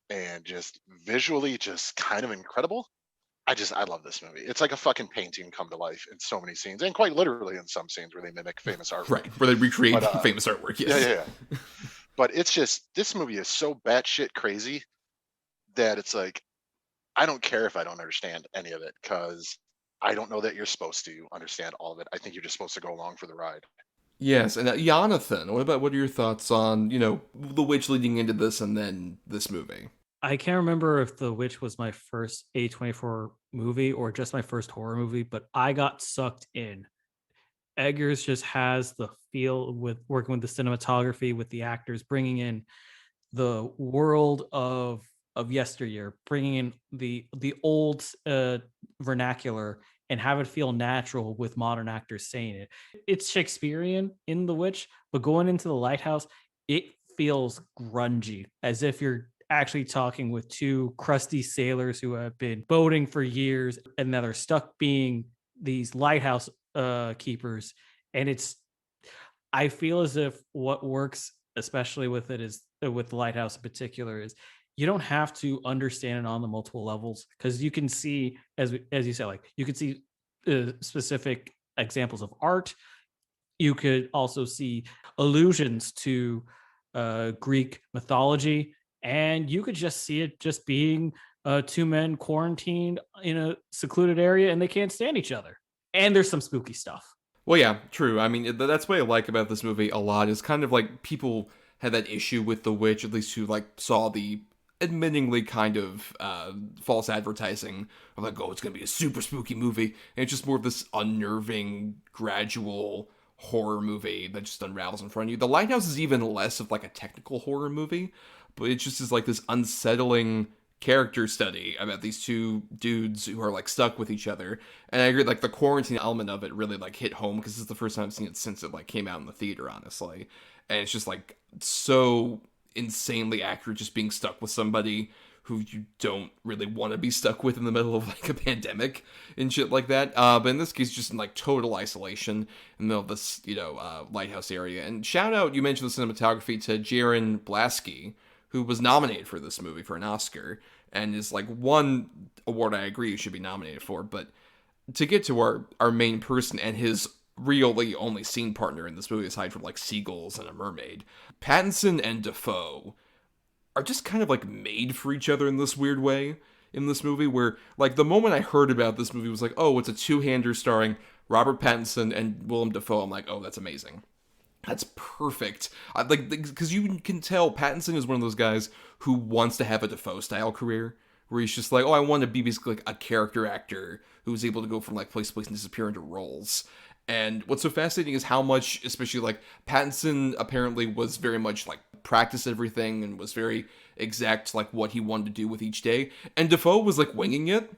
and just visually just kind of incredible. I love this movie. It's like a fucking painting come to life in so many scenes, and quite literally in some scenes where they mimic famous artwork. Right, where they recreate famous artwork, yes. Yeah. But it's just, this movie is so batshit crazy that it's like, I don't care if I don't understand any of it, because I don't know that you're supposed to understand all of it. I think you're just supposed to go along for the ride. Yes, and Yonathan, what are your thoughts on, The Witch leading into this and then this movie? I can't remember if The Witch was my first A24 movie or just my first horror movie, but I got sucked in. Eggers just has the feel with working with the cinematography, with the actors, bringing in the world of yesteryear, bringing in the old vernacular and have it feel natural with modern actors saying it. It's Shakespearean in The Witch, but going into the Lighthouse, it feels grungy, as if you're actually talking with two crusty sailors who have been boating for years and that are stuck being these lighthouse keepers. And I feel as if what works, especially with it, is with the Lighthouse in particular, is you don't have to understand it on the multiple levels, because you can see, as you said, like you could see specific examples of art. You could also see allusions to Greek mythology, and you could just see it just being two men quarantined in a secluded area and they can't stand each other. And there's some spooky stuff. Well, yeah, true. I mean, that's what I like about this movie a lot, is kind of like people had that issue with The Witch, at least who like saw the admittingly kind of false advertising of like, oh, it's going to be a super spooky movie. And it's just more of this unnerving, gradual horror movie that just unravels in front of you. The Lighthouse is even less of like a technical horror movie, but it just is like this unsettling character study about these two dudes who are like stuck with each other. And I agree, like the quarantine element of it really like hit home, because this is the first time I've seen it since it like came out in the theater, honestly. And it's just like so insanely accurate, just being stuck with somebody who you don't really want to be stuck with in the middle of like a pandemic and shit like that. But in this case, just in like total isolation in the middle of this, lighthouse area. And shout out, you mentioned the cinematography, to Jaron Blasky, who was nominated for this movie for an Oscar, and is like one award I agree he should be nominated for. But to get to our main person and his really only scene partner in this movie, aside from like seagulls and a mermaid, Pattinson and Dafoe are just kind of like made for each other in this weird way in this movie, where like the moment I heard about this movie was like, oh, it's a two-hander starring Robert Pattinson and Willem Dafoe. I'm like, oh, that's amazing. That's perfect. Because you can tell Pattinson is one of those guys who wants to have a Dafoe-style career, where he's just like, oh, I want to be basically like a character actor who's able to go from like place to place and disappear into roles. And what's so fascinating is how much, especially like Pattinson apparently was very much like practiced everything and was very exact like what he wanted to do with each day. And Dafoe was like winging it.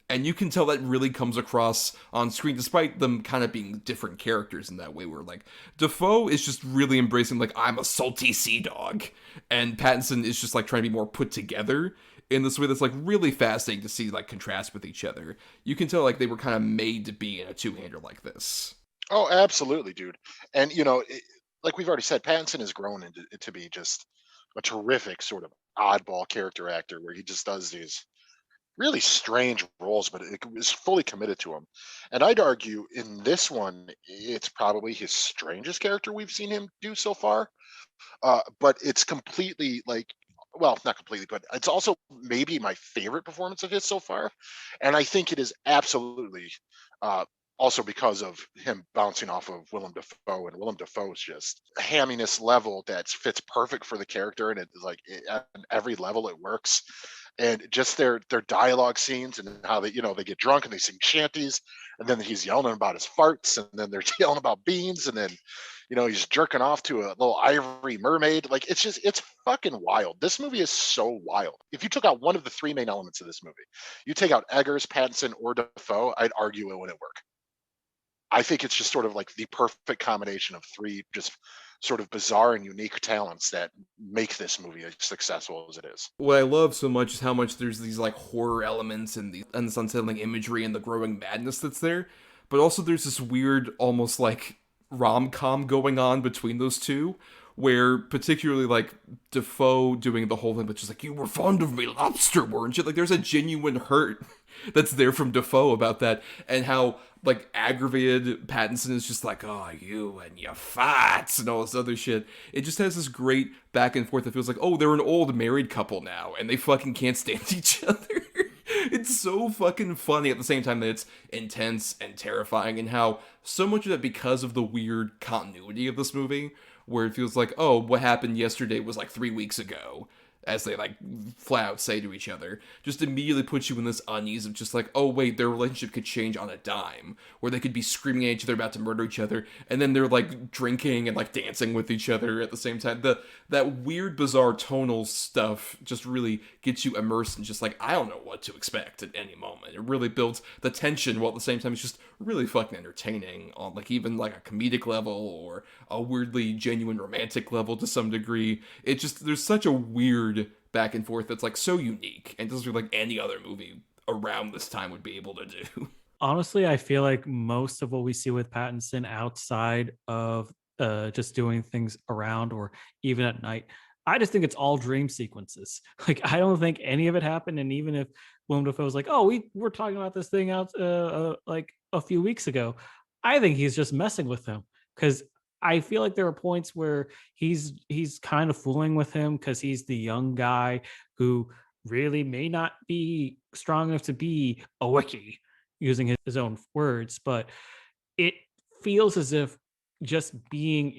And you can tell that really comes across on screen, despite them kind of being different characters in that way, where like Dafoe is just really embracing like, I'm a salty sea dog, and Pattinson is just like trying to be more put together in this way that's like really fascinating to see like contrast with each other. You can tell like they were kind of made to be in a two-hander like this. Oh, absolutely, dude. And like we've already said, Pattinson has grown into to be just a terrific sort of oddball character actor, where he just does these really strange roles, but it is fully committed to them. And I'd argue in this one, it's probably his strangest character we've seen him do so far. But it's completely like, well, not completely, but it's also maybe my favorite performance of his so far. And I think it is absolutely also because of him bouncing off of Willem Dafoe, and Willem Dafoe's just a hamminess level that fits perfect for the character, and it's like at every level it works. And just their dialogue scenes and how they they get drunk and they sing shanties, and then he's yelling about his farts, and then they're yelling about beans, and then he's jerking off to a little ivory mermaid. Like it's fucking wild. This movie is so wild. If you took out one of the three main elements of this movie, you take out Eggers, Pattinson, or Dafoe, I'd argue it wouldn't work. I think it's just sort of like the perfect combination of three just sort of bizarre and unique talents that make this movie as successful as it is. What I love so much is how much there's these like horror elements and this unsettling imagery and the growing madness that's there, but also there's this weird, almost like rom-com going on between those two, where particularly like Dafoe doing the whole thing, but just like, you were fond of me, lobster, weren't you? Like there's a genuine hurt that's there from Dafoe about that, and how like aggravated Pattinson is just like, oh, you and your farts and all this other shit. It just has this great back and forth that feels like, oh, they're an old married couple now and they fucking can't stand each other. It's so fucking funny at the same time that it's intense and terrifying, and how so much of it, because of the weird continuity of this movie, where it feels like, oh, what happened yesterday was like 3 weeks ago, as they like flat out say to each other, just immediately puts you in this unease of just like, oh wait, their relationship could change on a dime, where they could be screaming at each other about to murder each other, and then they're like drinking and like dancing with each other at the same time. That weird, bizarre tonal stuff just really gets you immersed in just like, I don't know what to expect at any moment. It really builds the tension, while at the same time it's just really fucking entertaining on like even like a comedic level or a weirdly genuine romantic level to some degree. It just, there's such a weird back and forth that's like so unique and doesn't feel like any other movie around this time would be able to do. Honestly, I feel like most of what we see with Pattinson outside of just doing things around or even at night, I just think it's all dream sequences. Like, I don't think any of it happened. And even if Willem Dafoe was like, "Oh, we were talking about this thing out like a few weeks ago," I think he's just messing with him, because I feel like there are points where he's kind of fooling with him because he's the young guy who really may not be strong enough to be a wickie, using his own words, but it feels as if just being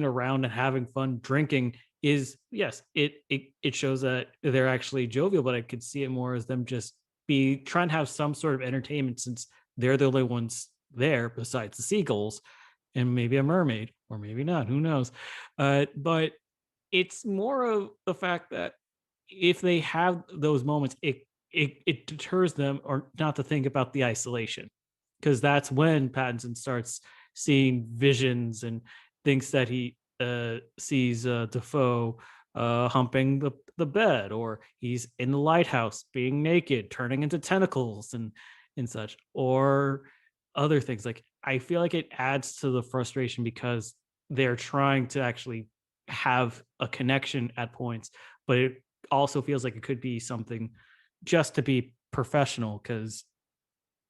around and having fun drinking is, yes, it shows that they're actually jovial, but I could see it more as them just be trying to have some sort of entertainment, since they're the only ones there besides the seagulls and maybe a mermaid, or maybe not, who knows. But it's more of the fact that if they have those moments, it deters them or not to think about the isolation, because that's when Pattinson starts seeing visions and thinks that he sees Defoe humping the bed, or he's in the lighthouse being naked, turning into tentacles and such, or other things. Like, I feel like it adds to the frustration because they're trying to actually have a connection at points, but it also feels like it could be something just to be professional, because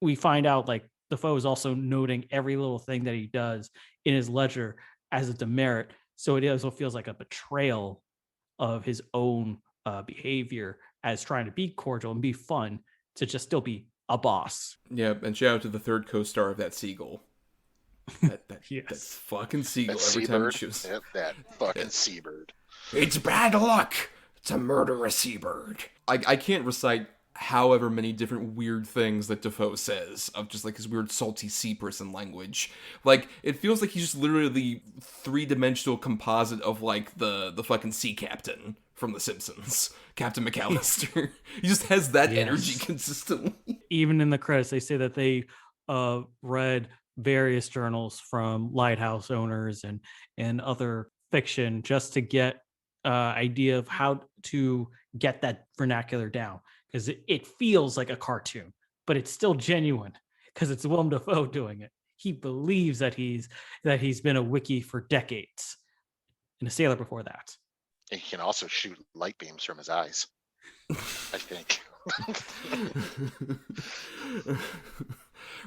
we find out like Defoe is also noting every little thing that he does in his ledger as a demerit. So it also feels like a betrayal of his own behavior as trying to be cordial and be fun, to just still be a boss. Yeah, and shout out to the third co-star of that seagull. That Yes. fucking seagull. That Every time it seabird. shoots. Yep, that fucking seabird. It's bad luck to murder a seabird. I can't recite however many different weird things that Defoe says, of just like his weird salty sea person language. Like, it feels like he's just literally the three-dimensional composite of like the fucking sea captain from The Simpsons, Captain McAllister. He just has that energy consistently. Even in the credits, they say that they read various journals from Lighthouse owners and other fiction just to get idea of how to get that vernacular down, because it feels like a cartoon, but it's still genuine because it's Willem Dafoe doing it. He believes that he's been a wickie for decades and a sailor before that. And he can also shoot light beams from his eyes, I think.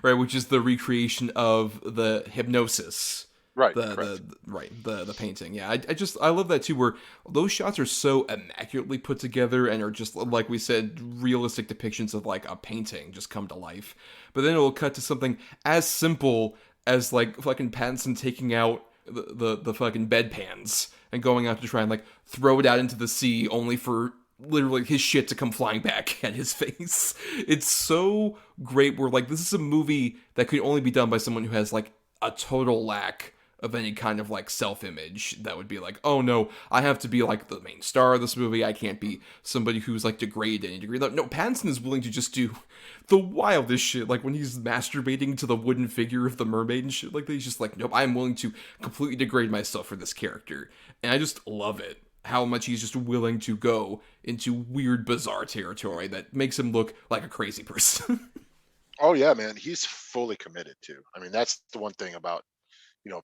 Right, which is the recreation of the hypnosis. Right, the painting. Yeah, I love that too, where those shots are so immaculately put together and are just, like we said, realistic depictions of like a painting just come to life. But then it'll cut to something as simple as like fucking Pattinson taking out the fucking bedpans and going out to try and like throw it out into the sea, only for literally his shit to come flying back at his face. It's so great, where like this is a movie that could only be done by someone who has like a total lack of any kind of like self-image, that would be like, oh no, I have to be like the main star of this movie, I can't be somebody who's like degraded to any degree. No, Pattinson is willing to just do the wildest shit, like when he's masturbating to the wooden figure of the mermaid and shit like that. He's just like, nope, I'm willing to completely degrade myself for this character. And I just love it, how much he's just willing to go into weird, bizarre territory that makes him look like a crazy person. Oh yeah, man, he's fully committed too. I mean, that's the one thing about,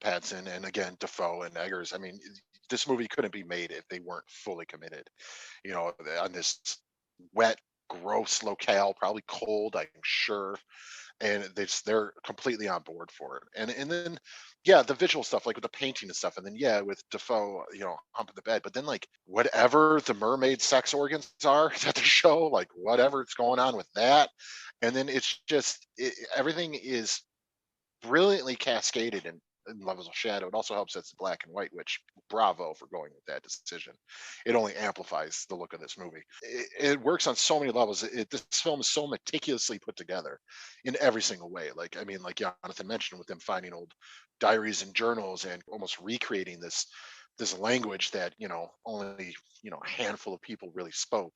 Pattinson, and again, Defoe and Eggers. I mean, this movie couldn't be made if they weren't fully committed, on this wet gross locale, probably cold, I'm sure, and they're completely on board for it. And then yeah, the visual stuff like with the painting and stuff, and then yeah, with Defoe, humping the bed, but then like whatever the mermaid sex organs are that they show, like whatever's going on with that, and then it's just everything is brilliantly cascaded in levels of shadow. It also helps that it's black and white, which bravo for going with that decision. It only amplifies the look of this movie. It works on so many levels. This film is so meticulously put together in every single way. Like, I mean, like Jonathan mentioned, with them finding old diaries and journals and almost recreating this language that only a handful of people really spoke,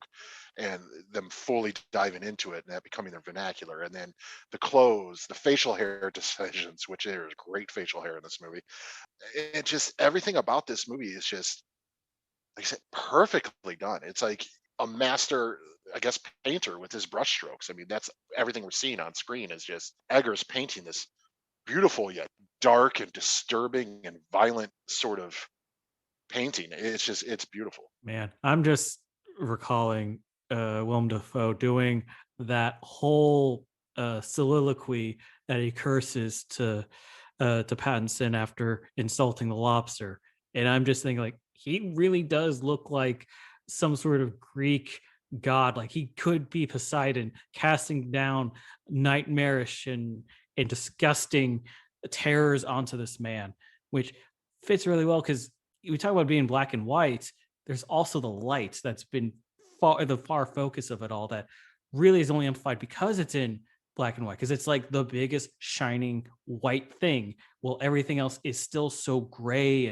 and them fully diving into it and that becoming their vernacular. And then the clothes, the facial hair decisions, which there's great facial hair in this movie. It just, everything about this movie is just, like I said, perfectly done. It's like a master, I guess, painter with his brushstrokes. I mean, that's everything we're seeing on screen is just Eggers painting this beautiful yet dark and disturbing and violent sort of painting. It's beautiful. Man, I'm just recalling Willem Dafoe doing that whole soliloquy that he curses to Pattinson after insulting the lobster, and I'm just thinking like he really does look like some sort of Greek god. Like he could be Poseidon casting down nightmarish and disgusting terrors onto this man, which fits really well because we talk about being black and white. There's also the light that's been the far focus of it all that really is only amplified because it's in black and white, because it's like the biggest shining white thing. Well, everything else is still so gray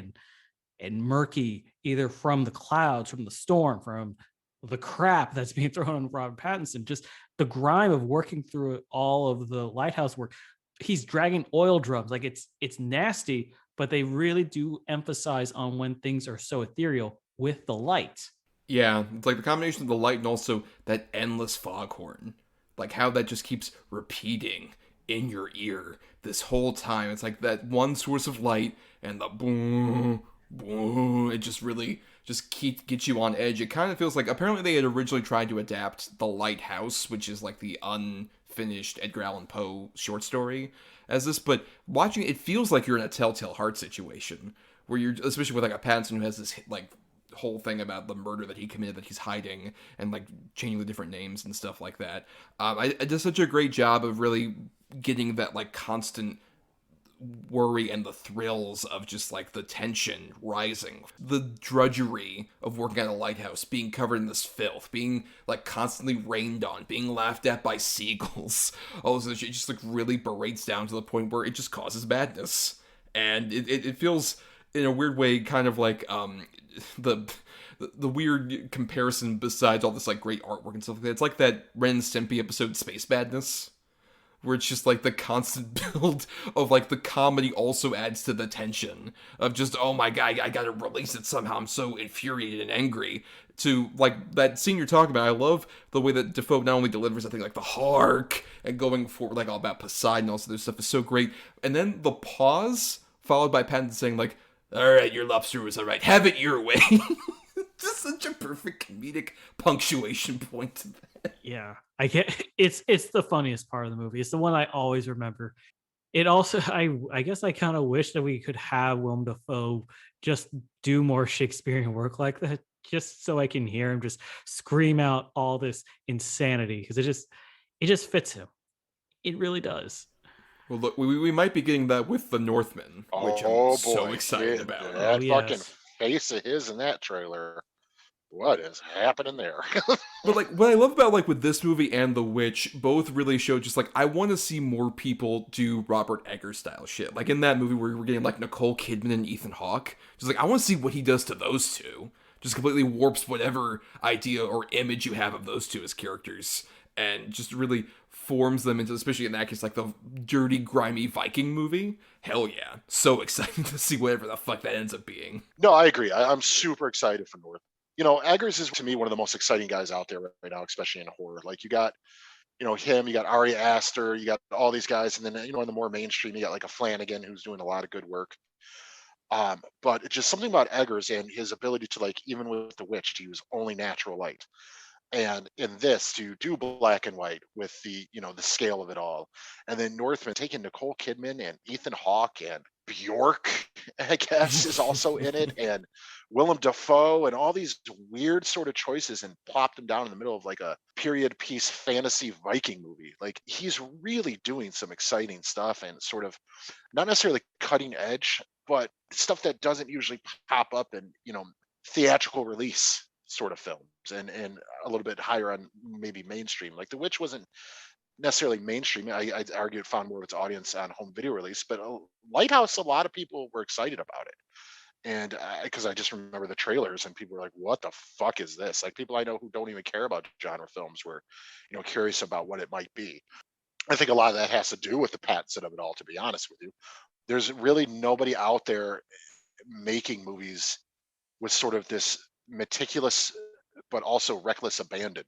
and murky, either from the clouds, from the storm, from the crap that's being thrown on Robert Pattinson, just the grime of working through all of the Lighthouse work. He's dragging oil drums, like it's nasty, but they really do emphasize on when things are so ethereal with the light. Yeah, it's like the combination of the light and also that endless foghorn. Like how that just keeps repeating in your ear this whole time. It's like that one source of light and the boom, boom. It just really just gets you on edge. It kind of feels like apparently they had originally tried to adapt The Lighthouse, which is like the unfinished Edgar Allan Poe short story, as this, but watching it feels like you're in a Telltale Heart situation where you're, especially with like a Pattinson who has this like whole thing about the murder that he committed that he's hiding and like changing the different names and stuff like that. I did such a great job of really getting that like constant worry and the thrills of just like the tension rising, the drudgery of working at a lighthouse, being covered in this filth, being like constantly rained on, being laughed at by seagulls. All this shit just like really berates down to the point where it just causes madness. And it feels in a weird way kind of like the weird comparison besides all this like great artwork and stuff like that. It's like that Ren and Stimpy episode Space Madness, where it's just like the constant build of like the comedy also adds to the tension of just, oh my god, I gotta release it somehow, I'm so infuriated and angry, to like that scene you're talking about. I love the way that Defoe not only delivers, I think, like the hark and going forward like all about Poseidon and all this other stuff is so great, and then the pause followed by Pattinson saying like, alright, your lobster was alright, have it your way. Just such a perfect comedic punctuation point to that. Yeah, I get it's the funniest part of the movie. It's the one I always remember. It also, I guess I kind of wish that we could have Willem Dafoe just do more Shakespearean work like that, just so I can hear him just scream out all this insanity, because it just fits him. It really does. Well, look, we might be getting that with The Northman, which I'm so excited about. That fucking face of his in that trailer. What is happening there? But like what I love about like with this movie and The Witch, both really show just like I want to see more people do Robert Eggers style shit. Like in that movie where we're getting like Nicole Kidman and Ethan Hawke, just like I want to see what he does to those two. Just completely warps whatever idea or image you have of those two as characters, and just really forms them into, especially in that case, like the dirty, grimy Viking movie. Hell yeah. So excited to see whatever the fuck that ends up being. No, I agree. I'm super excited for North. You know, Eggers is to me one of the most exciting guys out there right now, especially in horror. Like you got, him, you got Ari Aster, you got all these guys, and then in the more mainstream, you got like a Flanagan who's doing a lot of good work. But it's just something about Eggers and his ability to, like, even with The Witch, to use only natural light. And in this, to do black and white with the, the scale of it all, and then Northman taking Nicole Kidman and Ethan Hawke and Bjork, I guess, is also in it, and Willem Dafoe, and all these weird sort of choices, and plopped them down in the middle of like a period piece fantasy Viking movie. Like, he's really doing some exciting stuff, and sort of not necessarily cutting edge, but stuff that doesn't usually pop up in, theatrical release sort of films, and a little bit higher on maybe mainstream. Like The Witch wasn't necessarily mainstream. I'd argue it found more of its audience on home video release, but Lighthouse, a lot of people were excited about it. And because I just remember the trailers, and people were like, what the fuck is this? Like, people I know who don't even care about genre films were, curious about what it might be. I think a lot of that has to do with the Pattinson of it all, to be honest with you. There's really nobody out there making movies with sort of this meticulous but also reckless abandon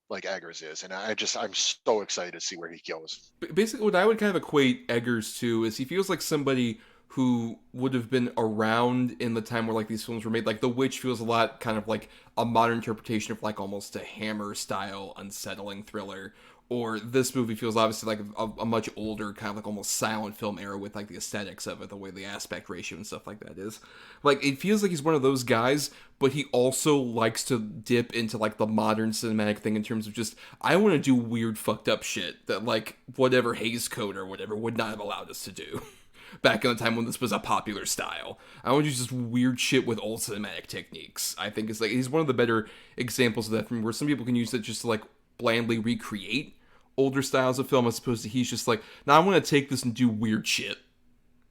like Eggers is, and I'm so excited to see where he goes. Basically, what I would kind of equate Eggers to is he feels like somebody who would have been around in the time where like these films were made. Like The Witch feels a lot kind of like a modern interpretation of like almost a Hammer style unsettling thriller, or this movie feels obviously like a much older kind of like almost silent film era with like the aesthetics of it, the way the aspect ratio and stuff like that is. Like, it feels like he's one of those guys, but he also likes to dip into like the modern cinematic thing in terms of just, I want to do weird fucked up shit that like whatever Hays Code or whatever would not have allowed us to do back in the time when this was a popular style. I want to do just weird shit with old cinematic techniques. I think it's like, he's one of the better examples of that, from where some people can use it just to like blandly recreate older styles of film, as opposed to he's just like, now I want to take this and do weird shit.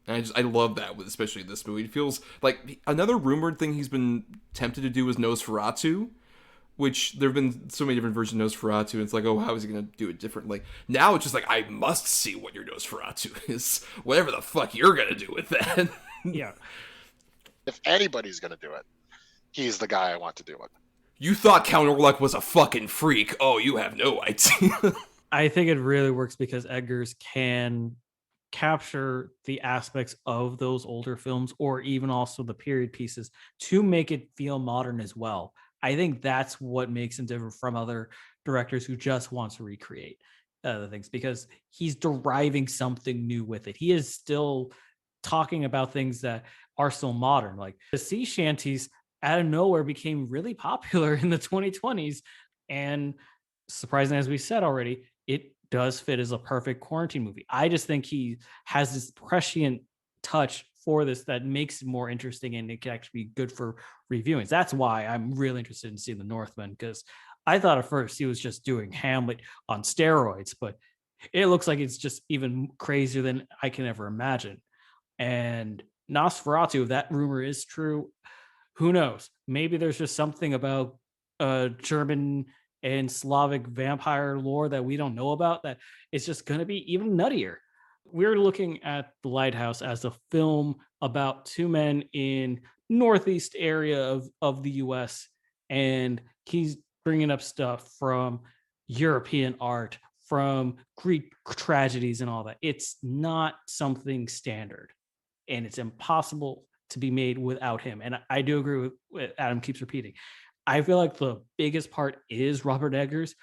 And I love that with especially this movie. It feels like another rumored thing he's been tempted to do is Nosferatu, which there have been so many different versions of Nosferatu, and it's like, oh, how is he going to do it differently? Now it's just like, I must see what your Nosferatu is, whatever the fuck you're going to do with that. Yeah. If anybody's going to do it, he's the guy I want to do it. You thought Count Orlok was a fucking freak. Oh, you have no idea. I think it really works because Eggers can capture the aspects of those older films, or even also the period pieces, to make it feel modern as well. I think that's what makes him different from other directors who just want to recreate the things, because he's deriving something new with it. He is still talking about things that are still modern. Like the sea shanties out of nowhere became really popular in the 2020s. And surprising as we said already, it does fit as a perfect quarantine movie. I just think he has this prescient touch for this that makes it more interesting, and it can actually be good for reviewings. That's why I'm really interested in seeing The Northman, because I thought at first he was just doing Hamlet on steroids, but it looks like it's just even crazier than I can ever imagine. And Nosferatu, if that rumor is true, who knows? Maybe there's just something about German and Slavic vampire lore that we don't know about that it's just going to be even nuttier. We're looking at The Lighthouse as a film about two men in northeast area of the US, and he's bringing up stuff from European art, from Greek tragedies and all that. It's not something standard, and it's impossible to be made without him. And I do agree with what Adam keeps repeating. I feel like the biggest part is Robert Eggers,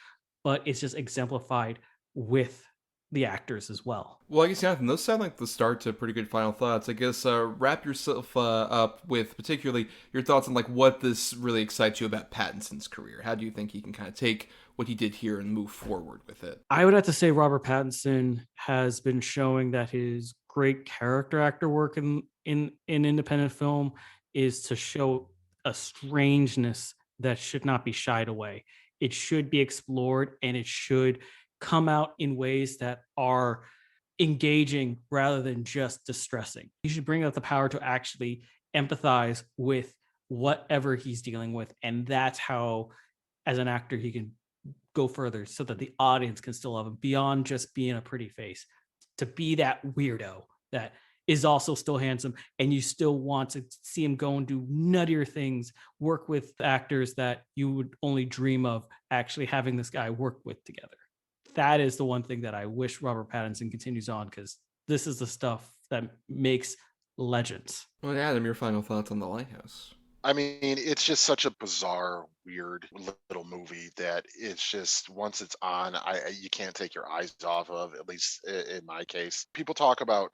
but it's just exemplified with the actors as well. Well, I guess, Jonathan, those sound like the start to pretty good final thoughts. I guess wrap yourself up with particularly your thoughts on like what this really excites you about Pattinson's career. How do you think he can kind of take what he did here and move forward with it? I would have to say Robert Pattinson has been showing that his great character actor work in independent film is to show a strangeness that should not be shied away. It should be explored, and it should come out in ways that are engaging rather than just distressing. You should bring out the power to actually empathize with whatever he's dealing with. And that's how, as an actor, he can go further so that the audience can still love him beyond just being a pretty face, to be that weirdo that is also still handsome, and you still want to see him go and do nuttier things, work with actors that you would only dream of actually having this guy work with together. That is the one thing that I wish Robert Pattinson continues on, because this is the stuff that makes legends. Well, Adam, your final thoughts on The Lighthouse? I mean, it's just such a bizarre, weird little movie that it's just once it's on, you can't take your eyes off of. At least in my case, people talk about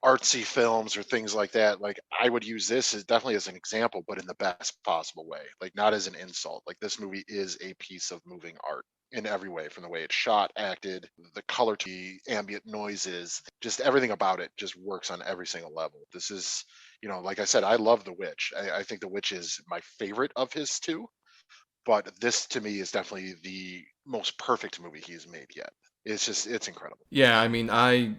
artsy films or things like that. Like I would use this as definitely as an example, but in the best possible way. Like not as an insult. Like this movie is a piece of moving art in every way, from the way it's shot, acted, the color, to the ambient noises, just everything about it just works on every single level. This is like I said, I love The Witch. I think The Witch is my favorite of his too, but this to me is definitely the most perfect movie he's made yet. It's incredible. Yeah, I mean, I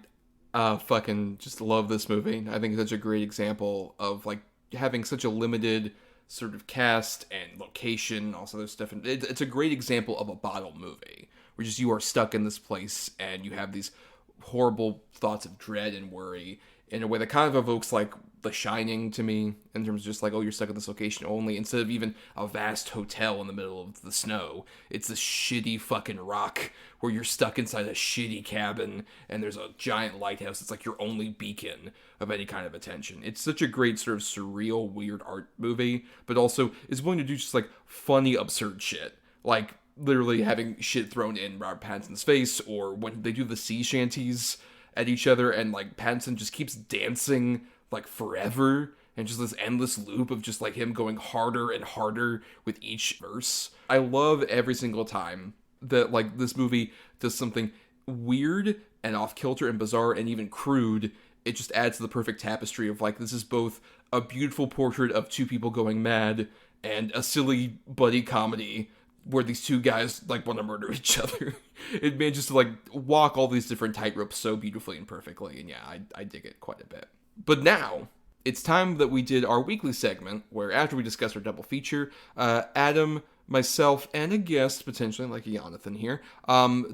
fucking just love this movie. I think it's such a great example of like having such a limited sort of cast and location, also there's stuff. It's a great example of a bottle movie where just you are stuck in this place and you have these horrible thoughts of dread and worry in a way that kind of evokes like The Shining to me, in terms of just like, oh, you're stuck at this location only, instead of even a vast hotel in the middle of the snow. It's this shitty fucking rock where you're stuck inside a shitty cabin and there's a giant lighthouse. It's like your only beacon of any kind of attention. It's such a great sort of surreal, weird art movie, but also is willing to do just like funny, absurd shit. Like literally having shit thrown in Robert Pattinson's face, or when they do the sea shanties at each other and like Pattinson just keeps dancing like forever, and just this endless loop of just like him going harder and harder with each verse. I love every single time that like this movie does something weird and off kilter and bizarre and even crude. It just adds to the perfect tapestry of like, this is both a beautiful portrait of two people going mad and a silly buddy comedy where these two guys like want to murder each other. It manages to like walk all these different tightropes so beautifully and perfectly, and yeah, I dig it quite a bit. But now, it's time that we did our weekly segment, where after we discuss our double feature, Adam, myself, and a guest, potentially like a Yonathan here,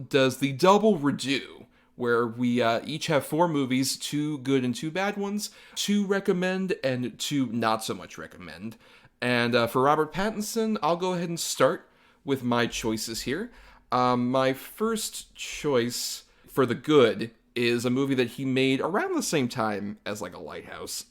does the double redo, where we each have 4 movies, 2 good and 2 bad ones, 2 recommend and 2 not so much recommend. And for Robert Pattinson, I'll go ahead and start with my choices here. My first choice for the good is a movie that he made around the same time as like a Lighthouse,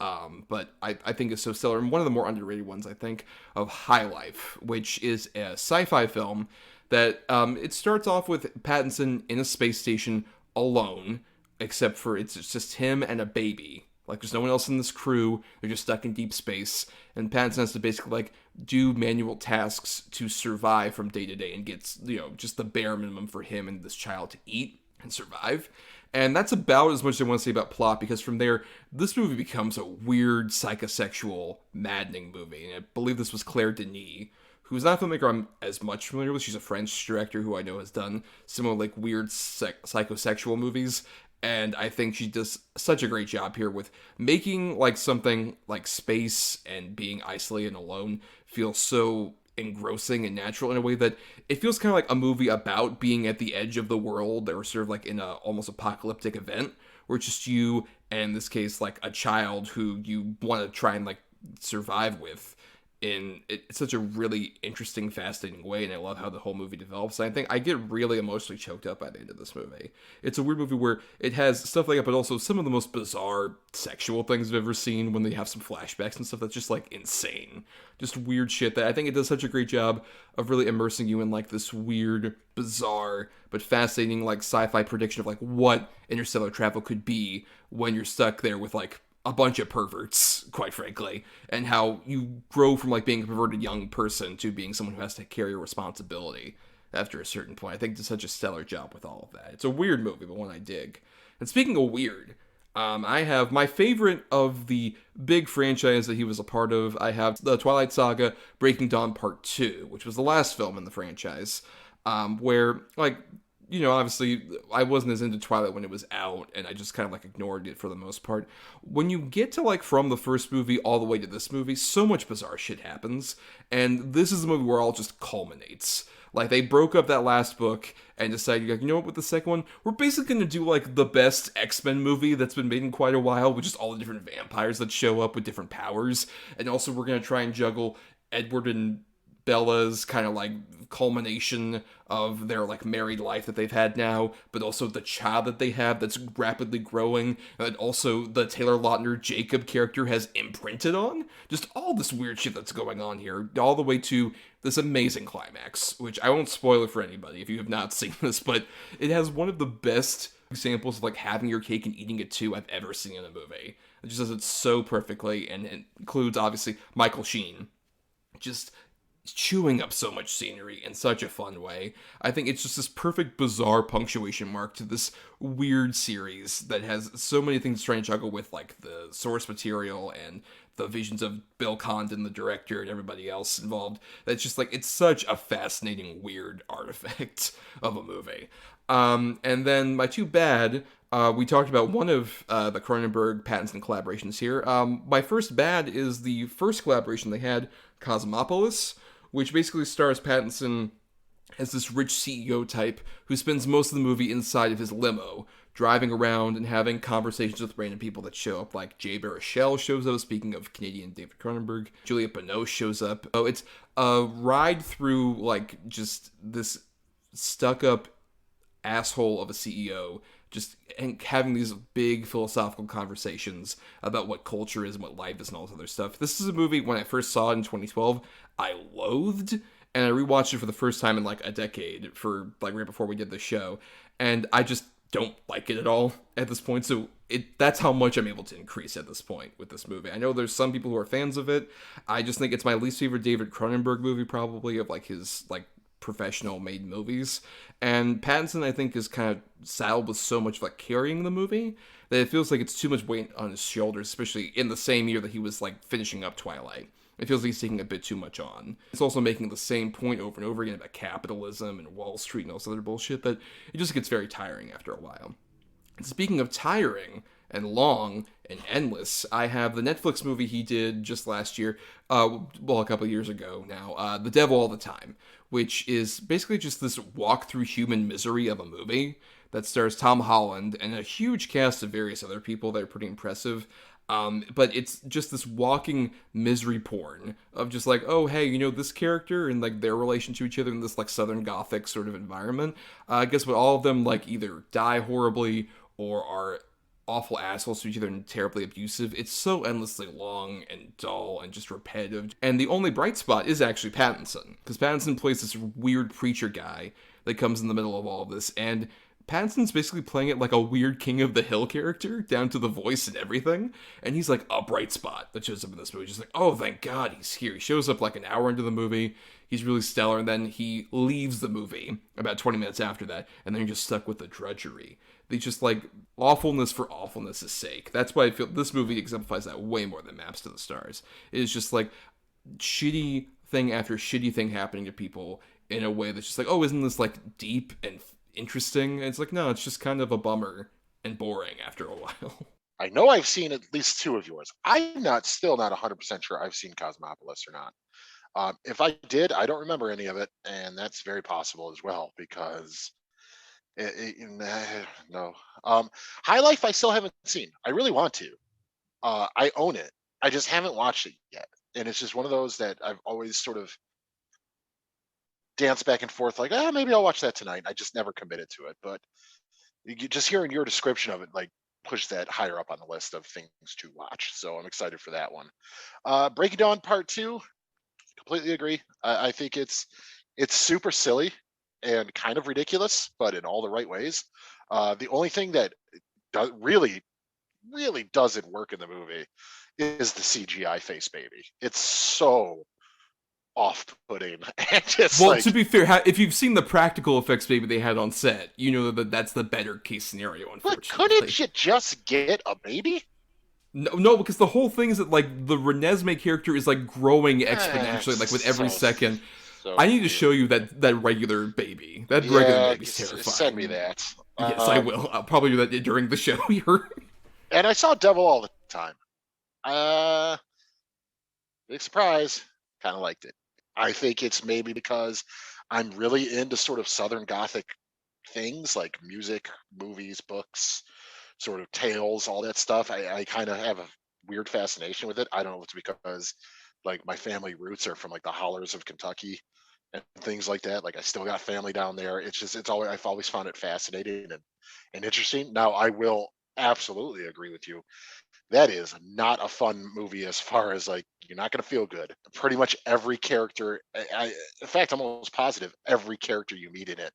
but I think is so stellar, and one of the more underrated ones, I think, of High Life, which is a sci-fi film that it starts off with Pattinson in a space station alone, except for it's just him and a baby. Like, there's no one else in this crew. They're just stuck in deep space. And Pattinson has to basically, like, do manual tasks to survive from day to day and gets, just the bare minimum for him and this child to eat and survive. And that's about as much as I want to say about plot, because from there, this movie becomes a weird, psychosexual, maddening movie. And I believe this was Claire Denis, who's not a filmmaker I'm as much familiar with. She's a French director who I know has done similar, like, weird psychosexual movies. And I think she does such a great job here with making like something like space and being isolated and alone feel so engrossing and natural in a way that it feels kind of like a movie about being at the edge of the world, or sort of like in a almost apocalyptic event where it's just you, and in this case like a child who you want to try and like survive with. It's such a really interesting, fascinating way, and I love how the whole movie develops. And I think I get really emotionally choked up by the end of this movie. It's a weird movie where it has stuff like that, but also some of the most bizarre sexual things I've ever seen, when they have some flashbacks and stuff that's just like insane. Just weird shit that I think it does such a great job of really immersing you in like this weird, bizarre, but fascinating like sci-fi prediction of like what interstellar travel could be when you're stuck there with like a bunch of perverts, quite frankly, and how you grow from like being a perverted young person to being someone who has to carry a responsibility after a certain point. I think it does such a stellar job with all of that. It's a weird movie, but one I dig. And speaking of weird, I have my favorite of the big franchise that he was a part of. I have the Twilight Saga Breaking Dawn Part 2, which was the last film in the franchise, where like, obviously I wasn't as into Twilight when it was out, and I just kind of like ignored it for the most part. When you get to like from the first movie all the way to this movie, so much bizarre shit happens, and this is the movie where all just culminates. Like, they broke up that last book and decided, like, you know what, with the second one, we're basically going to do like the best X-Men movie that's been made in quite a while, with just all the different vampires that show up with different powers, and also we're going to try and juggle Edward and Bella's kind of like culmination of their like married life that they've had now, but also the child that they have that's rapidly growing, and also the Taylor Lautner Jacob character has imprinted on. Just all this weird shit that's going on here, all the way to this amazing climax, which I won't spoil it for anybody if you have not seen this, but it has one of the best examples of like having your cake and eating it too I've ever seen in a movie. It just does it so perfectly, and it includes obviously Michael Sheen just chewing up so much scenery in such a fun way. I think it's just this perfect bizarre punctuation mark to this weird series that has so many things to try and juggle with, like the source material and the visions of Bill Condon, the director, and everybody else involved. That's just like, it's such a fascinating, weird artifact of a movie. And then my two bad, we talked about one of the Cronenberg Pattinson collaborations here. My first bad is the first collaboration they had, Cosmopolis, which basically stars Pattinson as this rich CEO type who spends most of the movie inside of his limo, driving around and having conversations with random people that show up, like Jay Baruchel shows up, speaking of Canadian David Cronenberg. Juliette Binoche shows up. Oh, it's a ride through, like, just this stuck-up asshole of a CEO, just having these big philosophical conversations about what culture is and what life is and all this other stuff. This is a movie, when I first saw it in 2012, I loathed, and I rewatched it for the first time in like a decade, for like right before we did the show, and I just don't like it at all at this point. So that's how much I'm able to increase at this point with this movie. I know there's some people who are fans of it. I just think it's my least favorite David Cronenberg movie, probably, of like his like professional made movies. And Pattinson, I think, is kind of saddled with so much like carrying the movie that it feels like it's too much weight on his shoulders, especially in the same year that he was like finishing up Twilight. It feels like he's taking a bit too much on. It's also making the same point over and over again about capitalism and Wall Street and all this other bullshit that it just gets very tiring after a while. And speaking of tiring and long and endless, I have the Netflix movie he did just last year, a couple of years ago now, The Devil All the Time, which is basically just this walk through human misery of a movie that stars Tom Holland and a huge cast of various other people that are pretty impressive. But it's just this walking misery porn of just like, oh, hey, you know, this character and like their relation to each other in this like Southern Gothic sort of environment. I guess what all of them like either die horribly or are awful assholes to each other and terribly abusive. It's so endlessly long and dull and just repetitive. And the only bright spot is actually Pattinson, because Pattinson plays this weird preacher guy that comes in the middle of all of this, and Pattinson's basically playing it like a weird King of the Hill character, down to the voice and everything. And he's like a bright spot that shows up in this movie. Just like, oh, thank God he's here. He shows up like an hour into the movie. He's really stellar. And then he leaves the movie about 20 minutes after that. And then you're just stuck with the drudgery. They just like awfulness for awfulness' sake. That's why I feel this movie exemplifies that way more than Maps to the Stars. It is just like shitty thing after shitty thing happening to people in a way that's just like, oh, isn't this like deep and interesting? And it's like, no, it's just kind of a bummer and boring after a while. I know I've seen at least two of yours. I'm still not 100% sure I've seen Cosmopolis or not. If I did, I don't remember any of it, and that's very possible as well, because no. High Life I still haven't seen. I really want to. I own it. I just haven't watched it yet, and it's just one of those that I've always sort of dance back and forth, like, maybe I'll watch that tonight. I just never committed to it, but just hearing your description of it, like, push that higher up on the list of things to watch. So I'm excited for that one. Breaking Dawn Part 2, completely agree. I think it's super silly and kind of ridiculous, but in all the right ways. The only thing that really doesn't work in the movie is the CGI face baby. It's so off-putting. And just well, like, to be fair, if you've seen the practical effects baby they had on set, you know that that's the better case scenario, unfortunately. But couldn't you just get a baby? No, because the whole thing is that like the Renesmee character is like growing exponentially, like with every second. So I need to show you that regular baby. That regular baby's terrifying. Send me that. Yes, I will. I'll probably do that during the show here. And I saw Devil All the Time. Big surprise. Kind of liked it. I think it's maybe because I'm really into sort of Southern Gothic things like music, movies, books, sort of tales, all that stuff. I kind of have a weird fascination with it. I don't know if it's because like my family roots are from like the hollers of Kentucky and things like that. Like I still got family down there. It's always, I've always found it fascinating and interesting. Now I will absolutely agree with you. That is not a fun movie as far as like you're not going to feel good. Pretty much every character, in fact, I'm almost positive every character you meet in it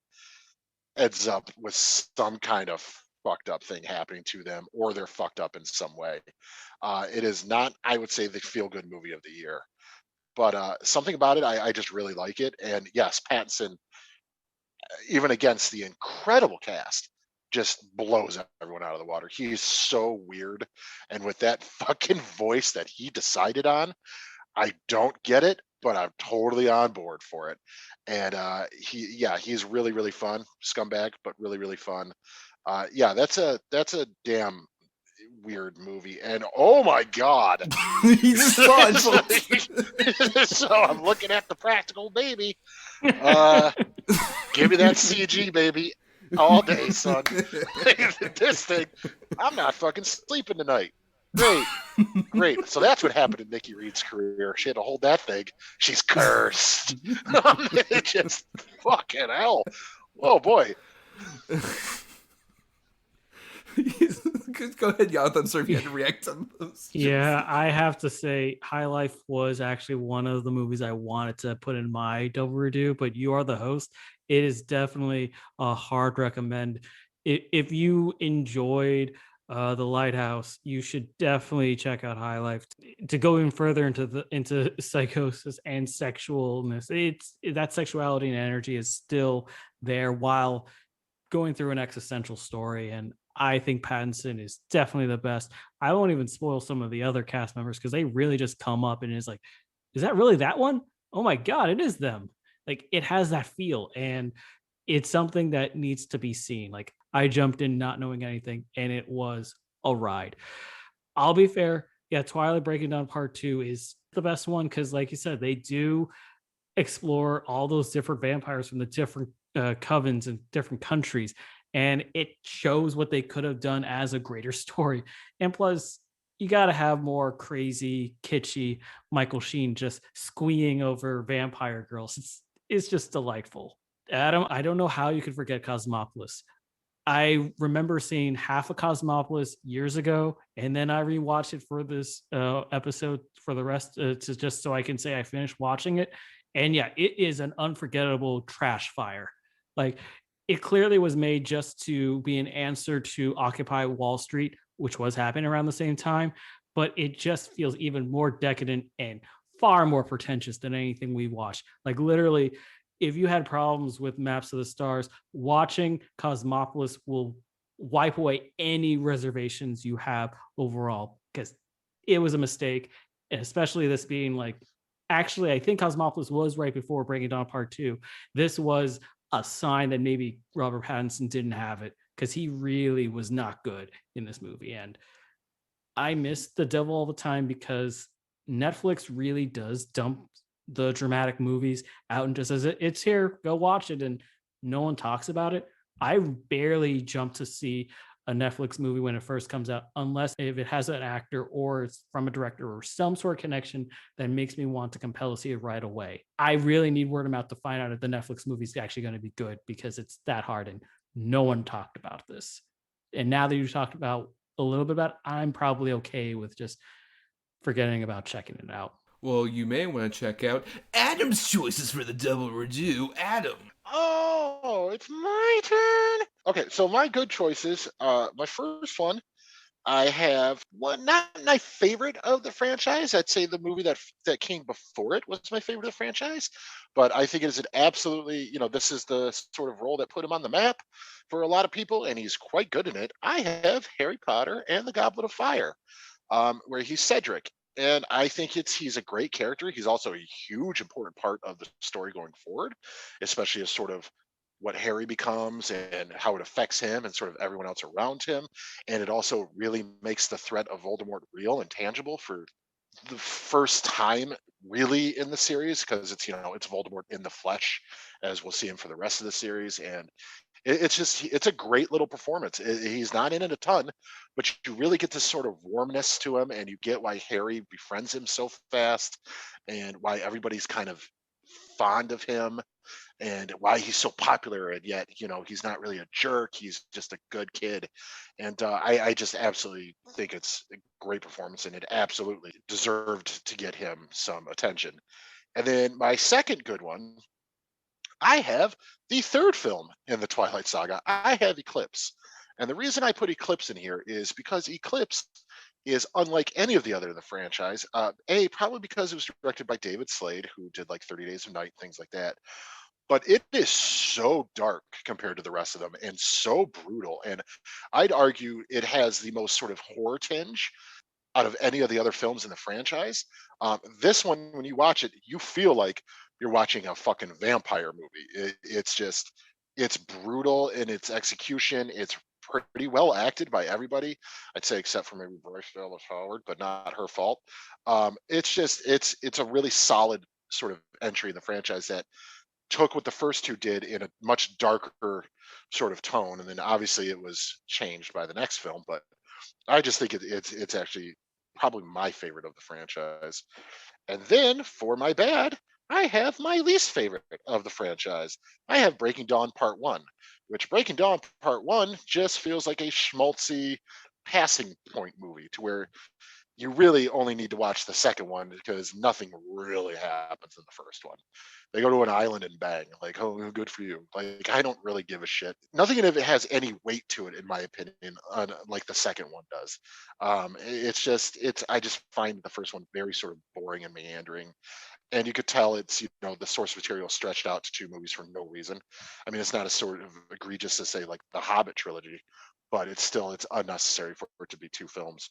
ends up with some kind of fucked up thing happening to them, or they're fucked up in some way. It is not, I would say, the feel good movie of the year, but something about it, I just really like it. And yes, Pattinson, even against the incredible cast, just blows everyone out of the water. He's so weird, and with that fucking voice that he decided on, I don't get it, but I'm totally on board for it. And he's really really fun, scumbag, but really really fun. Yeah, that's a damn weird movie. And oh my god, He's fun. so I'm looking at the practical baby. Give me that CG baby all day, son. This thing, I'm not fucking sleeping tonight. Great. So that's what happened in Nikki Reed's career. She had to hold that thing. She's cursed. Just fucking hell. Oh boy. Go ahead, Yonathan. I'm sorry if you had to react on those. Yeah, I have to say High Life was actually one of the movies I wanted to put in my double review, but you are the host. It is definitely a hard recommend. If you enjoyed the Lighthouse, you should definitely check out High Life. To go even further into psychosis and sexualness, it's that sexuality and energy is still there while going through an existential story. And I think Pattinson is definitely the best. I won't even spoil some of the other cast members because they really just come up and is like, is that really that one? Oh my God, it is them. Like it has that feel, and it's something that needs to be seen. Like I jumped in not knowing anything, and it was a ride. I'll be fair. Yeah, Twilight Breaking Down Part 2 is the best one because, like you said, they do explore all those different vampires from the different covens and different countries, and it shows what they could have done as a greater story. And plus, you got to have more crazy, kitschy Michael Sheen just squeeing over vampire girls. It's just delightful. Adam, I don't know how you could forget Cosmopolis. I remember seeing half of Cosmopolis years ago, and then I rewatched it for this episode for the rest, to just so I can say I finished watching it. And yeah, it is an unforgettable trash fire. Like it clearly was made just to be an answer to Occupy Wall Street, which was happening around the same time, but it just feels even more decadent and far more pretentious than anything we watched. Like literally, if you had problems with Maps of the Stars, watching Cosmopolis will wipe away any reservations you have overall, because it was a mistake, and especially this being like, actually, I think Cosmopolis was right before Breaking Dawn Part 2. This was a sign that maybe Robert Pattinson didn't have it, because he really was not good in this movie. And I miss The Devil All the Time because Netflix really does dump the dramatic movies out and just says it's here, go watch it, and no one talks about it. I barely jump to see a Netflix movie when it first comes out, unless if it has an actor or it's from a director or some sort of connection that makes me want to compel to see it right away. I really need word of mouth to find out if the Netflix movie is actually going to be good, because it's that hard and no one talked about this. And now that you talked about a little bit about it, I'm probably okay with just forgetting about checking it out. Well, you may want to check out Adam's choices for the double review. Adam. Oh, it's my turn. Okay, so my good choices. My first one, I have one, not my favorite of the franchise. I'd say the movie that came before it was my favorite of the franchise, but I think it is an absolutely, this is the sort of role that put him on the map for a lot of people, and he's quite good in it. I have Harry Potter and the Goblet of Fire, where he's Cedric. And I think he's a great character. He's also a huge important part of the story going forward, especially as sort of what Harry becomes and how it affects him and sort of everyone else around him. And it also really makes the threat of Voldemort real and tangible for the first time really in the series, because it's Voldemort in the flesh, as we'll see him for the rest of the series. And it's a great little performance. He's not in it a ton, but you really get this sort of warmness to him, and you get why Harry befriends him so fast, and why everybody's kind of fond of him, and why he's so popular, and yet he's not really a jerk. He's just a good kid, and I just absolutely think it's a great performance, and it absolutely deserved to get him some attention. And then my second good one, I have the third film in the Twilight Saga. I have Eclipse. And the reason I put Eclipse in here is because Eclipse is unlike any of the other in the franchise. Probably because it was directed by David Slade, who did like 30 Days of Night, things like that. But it is so dark compared to the rest of them, and so brutal. And I'd argue it has the most sort of horror tinge out of any of the other films in the franchise. This one, when you watch it, you feel like you're watching a fucking vampire movie. It's brutal in its execution. It's pretty well acted by everybody, I'd say, except for maybe Bryce Dallas Howard, but not her fault. It's a really solid sort of entry in the franchise that took what the first two did in a much darker sort of tone, and then obviously it was changed by the next film. But I just think it's actually probably my favorite of the franchise. And then for my bad, I have my least favorite of the franchise. I have Breaking Dawn Part 1, which Breaking Dawn Part 1 just feels like a schmaltzy passing point movie, to where you really only need to watch the second one because nothing really happens in the first one. They go to an island and bang. Like, oh, good for you. Like, I don't really give a shit. Nothing in it has any weight to it, in my opinion, like the second one does. I just find the first one very sort of boring and meandering. And you could tell it's the source material stretched out to two movies for no reason. I mean, it's not as sort of egregious as, say, like the Hobbit trilogy, but it's unnecessary for it to be two films.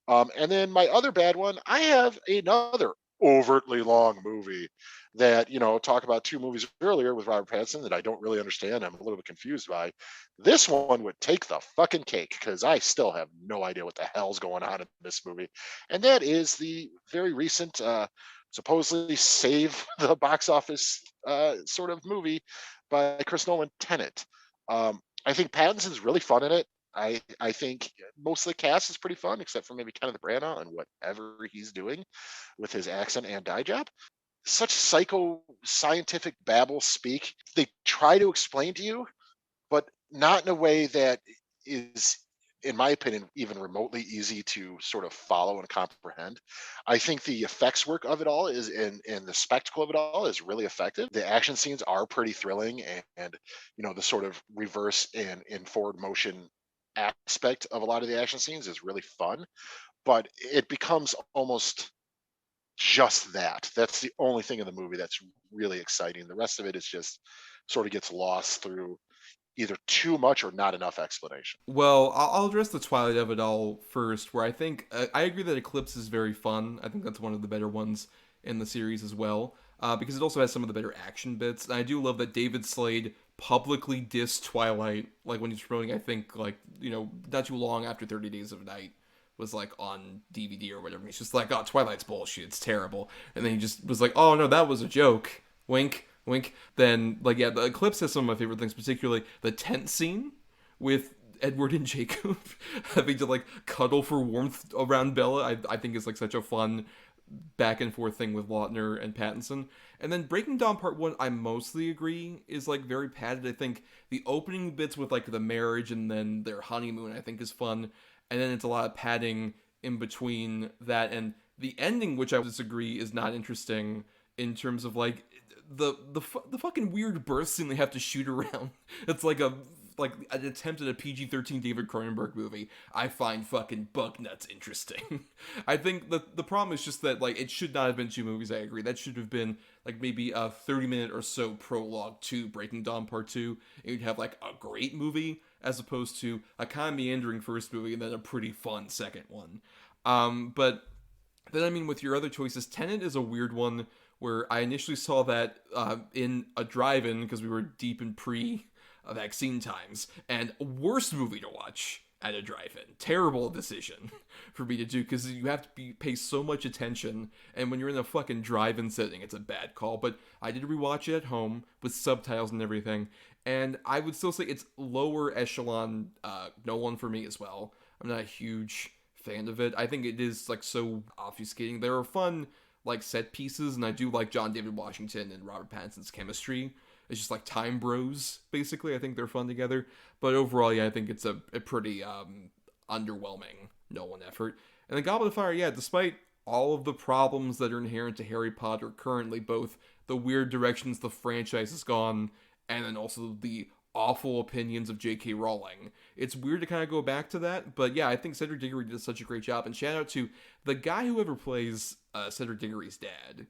And then my other bad one, I have another overtly long movie that, talk about two movies earlier with Robert Pattinson that I don't really understand. I'm a little bit confused by. This one would take the fucking cake, because I still have no idea what the hell's going on in this movie. And that is the very recent, supposedly save the box office sort of movie by Chris Nolan, Tenet. I think Pattinson's really fun in it. I think most of the cast is pretty fun, except for maybe Kenneth Branagh and whatever he's doing with his accent and dye job. Such psycho scientific babble speak. They try to explain to you, but not in a way that is, in my opinion, even remotely easy to sort of follow and comprehend. I think the effects work of it all and the spectacle of it all is really effective. The action scenes are pretty thrilling, and the sort of reverse and in forward motion aspect of a lot of the action scenes is really fun, but it becomes almost just that. That's the only thing in the movie that's really exciting. The rest of it is just sort of gets lost through either too much or not enough explanation. Well, I'll address the Twilight of it all first, where I think I agree that Eclipse is very fun. I think that's one of the better ones in the series as well, because it also has some of the better action bits. And I do love that David Slade publicly dissed Twilight, like when he's promoting, I think, like, not too long after 30 Days of Night was like on DVD or whatever. He's just like, oh, Twilight's bullshit, it's terrible. And then he just was like, oh no, that was a joke. Wink, wink. Then, like, yeah, the Eclipse has some of my favorite things, particularly the tent scene with Edward and Jacob having to, like, cuddle for warmth around Bella. I think is, like, such a fun back and forth thing with Lautner and Pattinson. And then Breaking Dawn Part 1, I mostly agree, is, like, very padded. I think the opening bits with, like, the marriage and then their honeymoon, I think, is fun. And then it's a lot of padding in between that. And the ending, which I disagree, is not interesting in terms of, like, the fucking weird birth scene they have to shoot around. It's like an attempt at a PG-13 David Cronenberg movie. I find fucking bug nuts interesting. I think the problem is just that, like, it should not have been two movies. I agree. That should have been, like, maybe a 30-minute or so prologue to Breaking Dawn Part 2. And you'd have, like, a great movie as opposed to a kind of meandering first movie and then a pretty fun second one. But then, I mean, with your other choices, Tenet is a weird one where I initially saw that in a drive-in because we were deep in pre-vaccine times, and worst movie to watch at a drive-in. Terrible decision for me to do, because you have to pay so much attention, and when you're in a fucking drive-in setting, it's a bad call. But I did rewatch it at home with subtitles and everything, and I would still say it's lower echelon Nolan for me as well. I'm not a huge fan of it. I think it is like so obfuscating. There are fun like set pieces, and I do like John David Washington and Robert Pattinson's chemistry. It's just like time bros, basically. I think they're fun together. But overall, yeah, I think it's a pretty underwhelming Nolan effort. And the Goblet of Fire, yeah, despite all of the problems that are inherent to Harry Potter currently, both the weird directions the franchise has gone, and then also the awful opinions of J.K. Rowling. It's weird to kind of go back to that, but yeah, I think Cedric Diggory did such a great job. And shout out to the guy who ever plays Cedric Diggory's dad.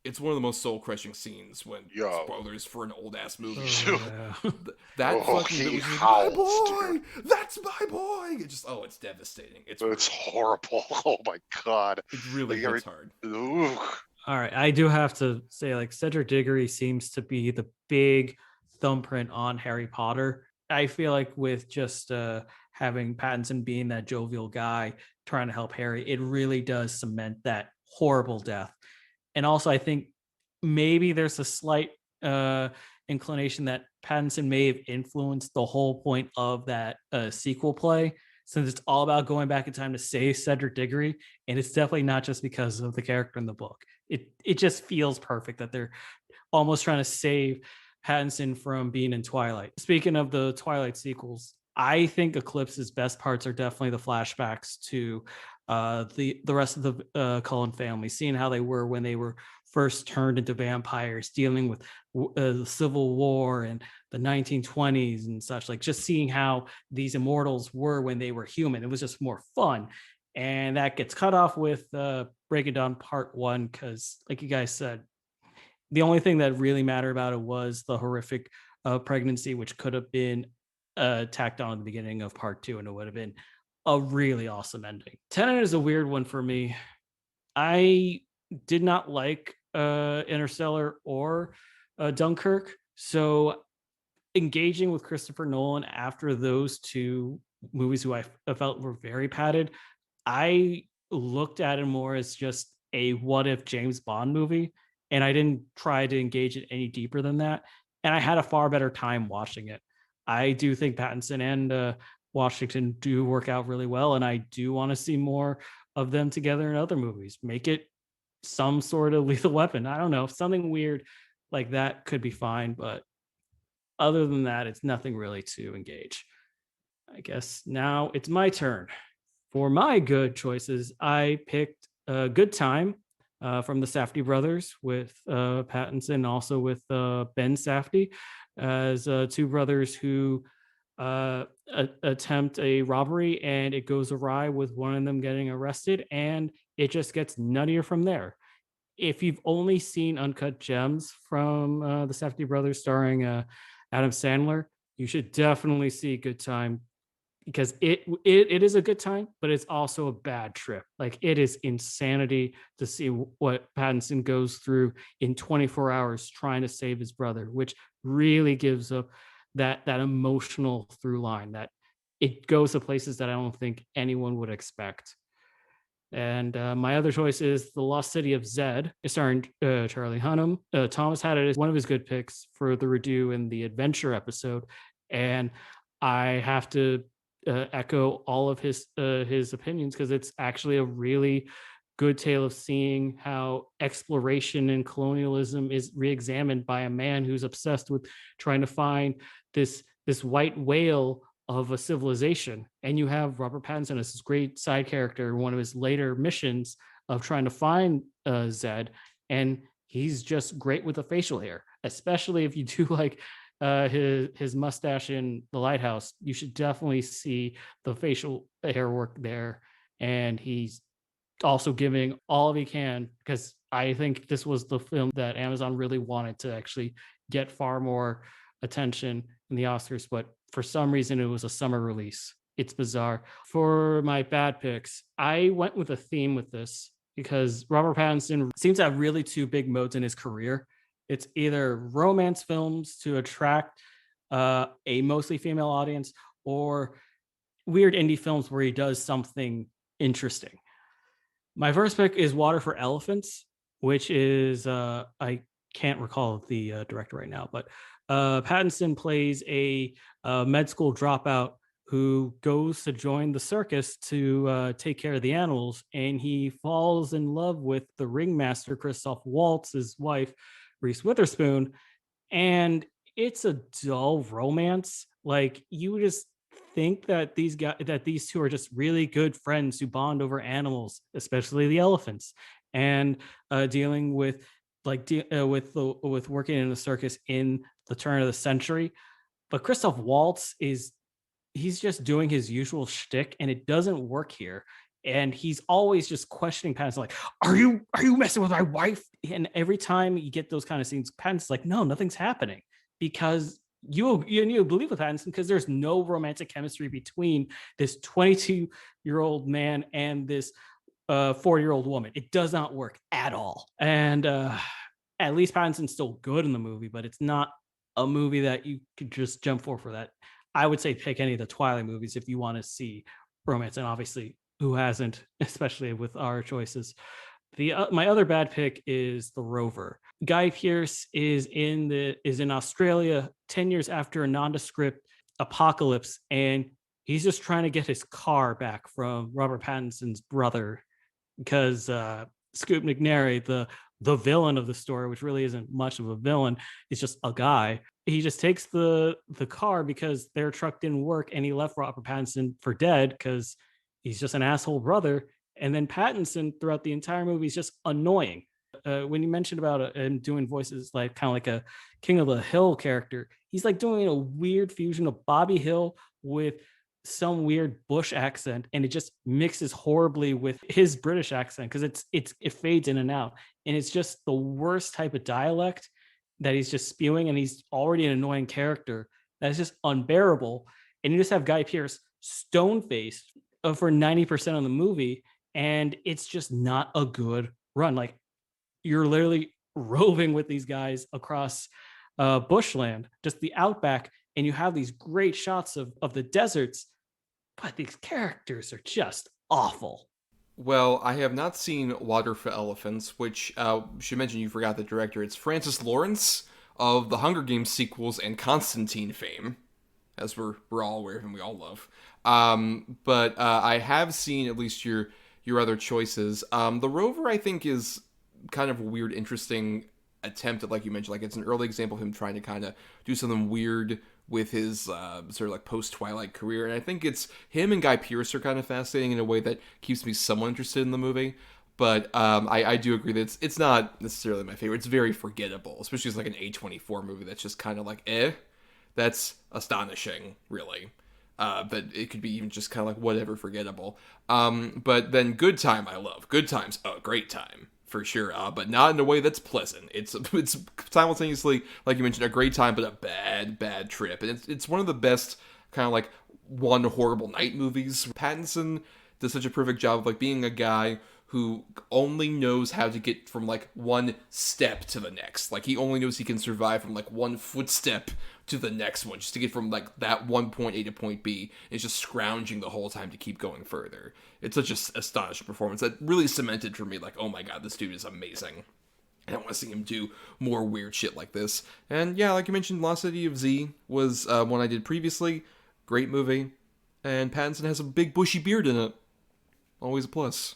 It's one of the most soul-crushing scenes when, spoilers for an old-ass movie. That fucking, he was just, howls, my boy! dude. That's my boy! It just, it's devastating. It's horrible. Oh my God. It really hits hard. Ooh. All right, I do have to say, like, Cedric Diggory seems to be the big thumbprint on Harry Potter. I feel like with just having Pattinson being that jovial guy trying to help Harry, it really does cement that horrible death. And also, I think maybe there's a slight inclination that Pattinson may have influenced the whole point of that sequel play, since it's all about going back in time to save Cedric Diggory, and it's definitely not just because of the character in the book. It just feels perfect that they're almost trying to save Pattinson from being in Twilight. Speaking of the Twilight sequels, I think Eclipse's best parts are definitely the flashbacks to the rest of the Cullen family, seeing how they were when they were first turned into vampires, dealing with the Civil War and the 1920s and such, like just seeing how these immortals were when they were human. It was just more fun. And that gets cut off with Breaking Down Part 1, because like you guys said, the only thing that really mattered about it was the horrific pregnancy, which could have been tacked on at the beginning of Part 2, and it would have been a really awesome ending. Tenet is a weird one for me. I did not like Interstellar or Dunkirk, so engaging with Christopher Nolan after those two movies, who I felt were very padded, I looked at it more as just a what if James Bond movie, and I didn't try to engage it any deeper than that. And I had a far better time watching it. I do think Pattinson and Washington do work out really well, and I do want to see more of them together in other movies. Make it some sort of Lethal Weapon. I don't know, something weird like that could be fine, but other than that, it's nothing really to engage. I guess now it's my turn. For my good choices, I picked Good Time from the Safdie brothers with Pattinson, also with Ben Safdie, as two brothers who attempt a robbery, and it goes awry with one of them getting arrested, and it just gets nuttier from there. If you've only seen Uncut Gems from the Safdie brothers starring Adam Sandler, you should definitely see Good Time, because it is a good time, but it's also a bad trip. Like, it is insanity to see what Pattinson goes through in 24 hours trying to save his brother, which really gives up that emotional through line that it goes to places that I don't think anyone would expect. And my other choice is The Lost City of Zed, starring Charlie Hunnam. Thomas had it as one of his good picks for the Redo in the Adventure episode, and I have to echo all of his opinions, because it's actually a really good tale of seeing how exploration and colonialism is re-examined by a man who's obsessed with trying to find this white whale of a civilization. And you have Robert Pattinson as this great side character in one of his later missions of trying to find Zed, and he's just great with the facial hair, especially if you do like his mustache in The Lighthouse. You should definitely see the facial hair work there, and he's also giving all he can, because I think this was the film that Amazon really wanted to actually get far more attention in the Oscars, but for some reason it was a summer release. It's bizarre. For my bad picks, I went with a theme with this, because Robert Pattinson seems to have really two big modes in his career. It's either romance films to attract a mostly female audience, or weird indie films where he does something interesting. My first pick is Water for Elephants, which is I can't recall the director right now, but Pattinson plays a med school dropout who goes to join the circus to take care of the animals, and he falls in love with the ringmaster Christoph Waltz's wife, Reese Witherspoon, and it's a dull romance. Like you just think that these two are just really good friends who bond over animals, especially the elephants, and dealing with with working in a circus in the turn of the century. But Christoph Waltz he's just doing his usual shtick, and it doesn't work here. And he's always just questioning Pattinson, like, "Are you messing with my wife?" And every time you get those kind of scenes, Pattinson's like, "No, nothing's happening," because you believe with Pattinson because there's no romantic chemistry between this 22-year-old man and this 40-year-old woman. It does not work at all. And at least Pattinson's still good in the movie, but it's not a movie that you could just jump for that. I would say pick any of the Twilight movies if you want to see romance, and obviously who hasn't, especially with our choices. My other bad pick is The Rover. Guy Pearce is in Australia 10 years after a nondescript apocalypse, and he's just trying to get his car back from Robert Pattinson's brother, because Scoop McNairy, the villain of the story, which really isn't much of a villain, is just a guy. He just takes the car because their truck didn't work, and he left Robert Pattinson for dead because he's just an asshole brother. And then Pattinson throughout the entire movie is just annoying. When you mentioned about him doing voices like kind of like a King of the Hill character, he's like doing a weird fusion of Bobby Hill with some weird Bush accent, and it just mixes horribly with his British accent because it fades in and out, and it's just the worst type of dialect that he's just spewing, and he's already an annoying character that's just unbearable. And you just have Guy Pearce stone faced for 90% of the movie, and it's just not a good run. Like you're literally roving with these guys across bushland, just the outback, and you have these great shots of the deserts, but these characters are just awful. Well, I have not seen Water for Elephants, which should mention you forgot the director. It's Francis Lawrence of the Hunger Games sequels and Constantine fame, as we're all aware of and we all love. But I have seen at least your other choices. The Rover, I think, is kind of a weird, interesting attempt at, like you mentioned, like it's an early example of him trying to kind of do something weird with his sort of like post-Twilight career. And I think it's him and Guy Pearce are kind of fascinating in a way that keeps me somewhat interested in the movie. But I do agree that it's not necessarily my favorite. It's very forgettable, especially as like an A24 movie that's just kind of like, that's astonishing, really. That it could be even just kind of like whatever, forgettable. But then Good Time, I love. Good Time's a great time, for sure, but not in a way that's pleasant. It's simultaneously, like you mentioned, a great time, but a bad trip. And it's one of the best kind of like One Horrible Night movies. Pattinson does such a perfect job of like being a guy who only knows how to get from like one step to the next. Like he only knows he can survive from like one footstep to the next one, just to get from like that one point A to point B. It's just scrounging the whole time to keep going further. It's such an astonishing performance that really cemented for me, like, oh my god, this dude is amazing. And I want to see him do more weird shit like this. And yeah, like you mentioned, Lost City of Z was one I did previously. Great movie. And Pattinson has a big bushy beard in it. Always a plus.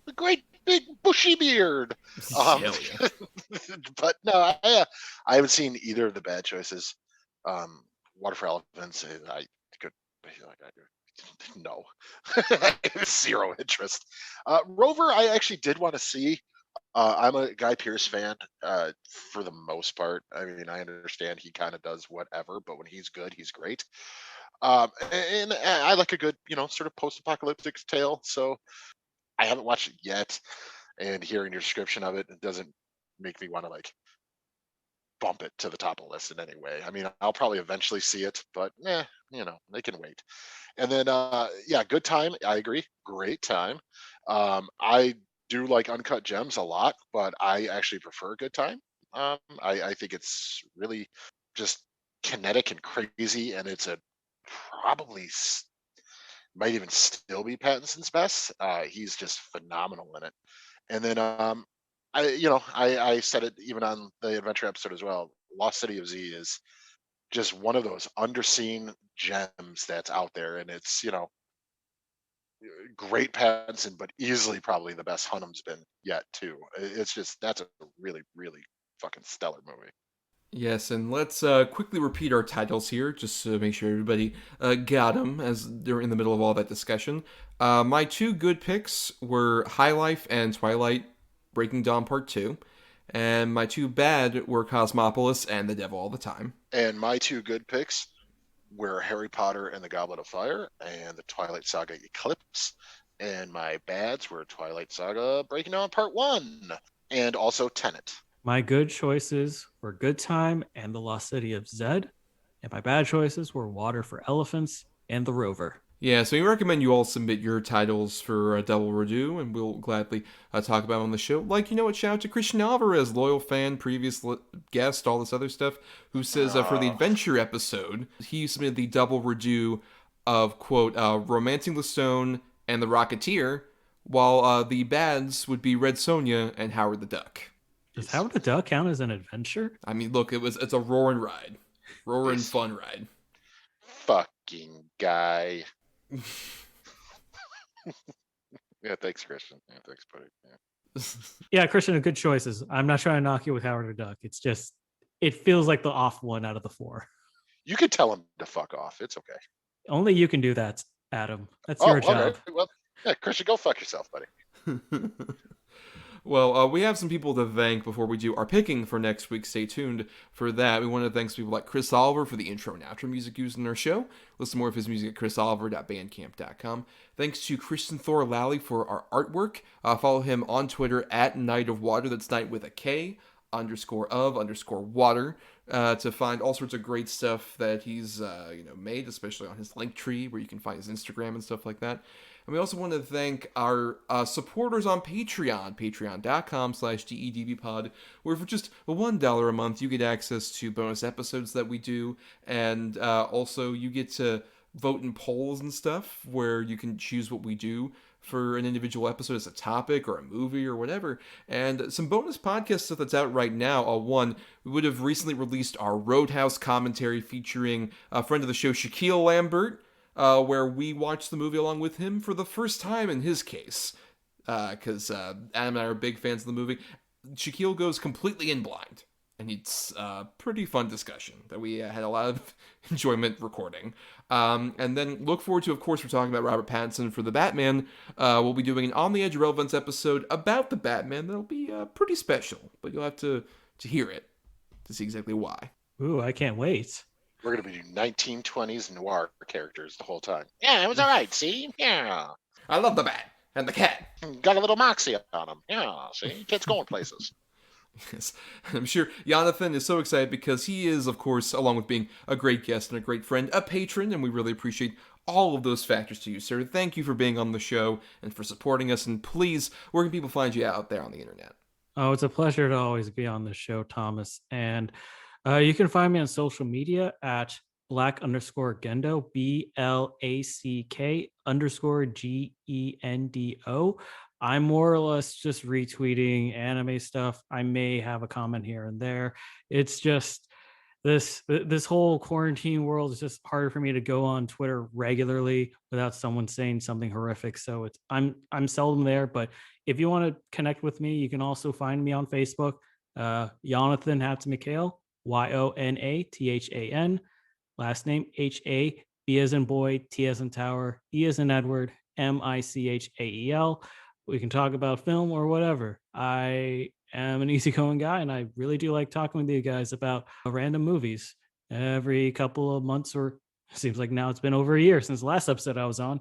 A great big bushy beard. Hell yeah. But no, I haven't seen either of the bad choices. Water for Elephants, no, zero interest. Rover, I actually did want to see. I'm a Guy Pearce fan for the most part. I mean, I understand he kind of does whatever, but when he's good, he's great. And I like a good, sort of post-apocalyptic tale. So I haven't watched it yet, and hearing your description of it, it doesn't make me want to like bump it to the top of the list in any way. I mean, I'll probably eventually see it, but they can wait. And then, Good Time. I agree. Great time. I do like Uncut Gems a lot, but I actually prefer Good Time. I think it's really just kinetic and crazy, and it's a probably might even still be Pattinson's best. He's just phenomenal in it. And then I said it even on the adventure episode as well. Lost City of Z is just one of those underseen gems that's out there, and it's great Pattinson, but easily probably the best Hunnam's been yet too. It's just that's a really really fucking stellar movie. Yes, and let's quickly repeat our titles here, just to make sure everybody got them as they're in the middle of all that discussion. My two good picks were High Life and Twilight Breaking Dawn Part 2. And my two bad were Cosmopolis and The Devil All the Time. And my two good picks were Harry Potter and the Goblet of Fire and the Twilight Saga Eclipse. And my bads were Twilight Saga Breaking Dawn Part 1 and also Tenet. My good choices were Good Time and The Lost City of Zed. And my bad choices were Water for Elephants and The Rover. Yeah, so we recommend you all submit your titles for Double Redo, and we'll gladly talk about them on the show. Like, shout out to Christian Alvarez, loyal fan, previous guest, all this other stuff, who says for the adventure episode, he submitted the Double Redo of, quote, Romancing the Stone and The Rocketeer, while the bads would be Red Sonja and Howard the Duck. Does Howard the Duck count as an adventure? I mean, look, it's a roaring ride. Roaring fun ride. Fucking guy. Yeah, thanks, Christian. Yeah, thanks, buddy. Yeah, Christian, good choices. I'm not trying to knock you with Howard the Duck. It's just, it feels like the off one out of the four. You could tell him to fuck off. It's okay. Only you can do that, Adam. That's your job. Okay. Well, yeah, Christian, go fuck yourself, buddy. Well, we have some people to thank before we do our picking for next week. Stay tuned for that. We want to thank people like Chris Oliver for the intro and outro music used in our show. Listen to more of his music at chrisoliver.bandcamp.com. Thanks to Christian Thor Lally for our artwork. Follow him on Twitter at Night of Water. That's Night with a K _of_water to find all sorts of great stuff that he's made, especially on his link tree where you can find his Instagram and stuff like that. And we also want to thank our supporters on Patreon, patreon.com/DEDBpod, where for just $1 a month, you get access to bonus episodes that we do, and also you get to vote in polls and stuff, where you can choose what we do for an individual episode as a topic or a movie or whatever. And some bonus podcast stuff that's out right now. One, we would have recently released our Roadhouse commentary featuring a friend of the show, Shaquille Lambert, where we watched the movie along with him for the first time in his case, because Adam and I are big fans of the movie. Shaquille goes completely in blind, and it's a pretty fun discussion that we had a lot of enjoyment recording. And then look forward to, of course, we're talking about Robert Pattinson for the Batman. We'll be doing an On the Edge of Relevance episode about the Batman that'll be pretty special, but you'll have to hear it to see exactly why. Ooh, I can't wait. We're going to be doing 1920s noir characters the whole time. Yeah, it was all right, see? Yeah. I love the bat and the cat. Got a little moxie on him. Yeah, see? Kid's going places. Yes. I'm sure Yonathan is so excited because he is, of course, along with being a great guest and a great friend, a patron, and we really appreciate all of those factors to you, sir. Thank you for being on the show and for supporting us, and please, where can people find you out there on the internet? Oh, it's a pleasure to always be on the show, Thomas. And you can find me on social media at Black_Gendo, BLACK_GENDO. I'm more or less just retweeting anime stuff. I may have a comment here and there. It's just this whole quarantine world is just harder for me to go on Twitter regularly without someone saying something horrific. So I'm seldom there. But if you want to connect with me, you can also find me on Facebook, Yonathan Habtemichael, YONATHAN, last name HA, B as in boy, T as in tower, E as in Edward, MICHAEL. We can talk about film or whatever. I am an easygoing guy, and I really do like talking with you guys about random movies every couple of months, or it seems like now it's been over a year since the last episode I was on.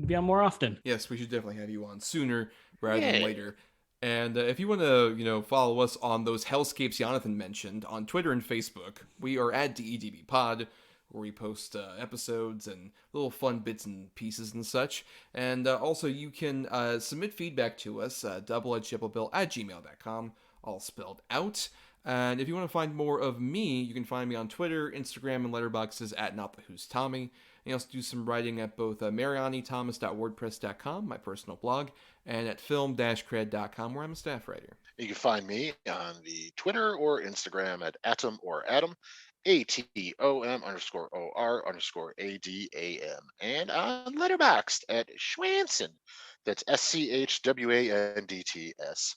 Be on more often. Yes, we should definitely have you on sooner rather than later. And if you want to, follow us on those hellscapes Yonathan mentioned on Twitter and Facebook, we are at DEDBpod, where we post episodes and little fun bits and pieces and such. And also, you can submit feedback to us, doubleedgedbill@gmail.com, all spelled out. And if you want to find more of me, you can find me on Twitter, Instagram, and letterboxes at NotTheWho'sTommy. And I also do some writing at both marianithomas.wordpress.com, my personal blog, and at film-cred.com, where I'm a staff writer. You can find me on the Twitter or Instagram at Atom or Adam, ATOM_OR_ADAM, and on Letterboxd at Schwanson. That's SCHWANDTS.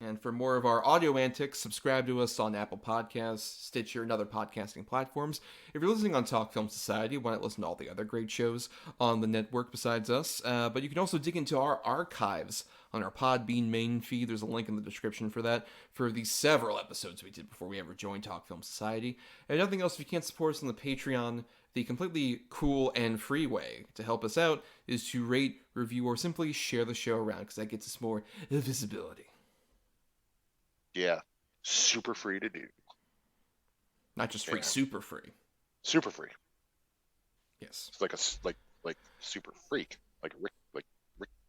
And for more of our audio antics, subscribe to us on Apple Podcasts, Stitcher, and other podcasting platforms. If you're listening on Talk Film Society, why not listen to all the other great shows on the network besides us? But you can also dig into our archives on our Podbean main feed. There's a link in the description for that, for the several episodes we did before we ever joined Talk Film Society. And nothing else, if you can't support us on the Patreon, the completely cool and free way to help us out is to rate, review, or simply share the show around, because that gets us more visibility. Yeah, super free to do. Not just free, super free. Super free. Yes. It's like super freak, like Rick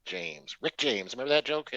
James. Rick James, remember that joke?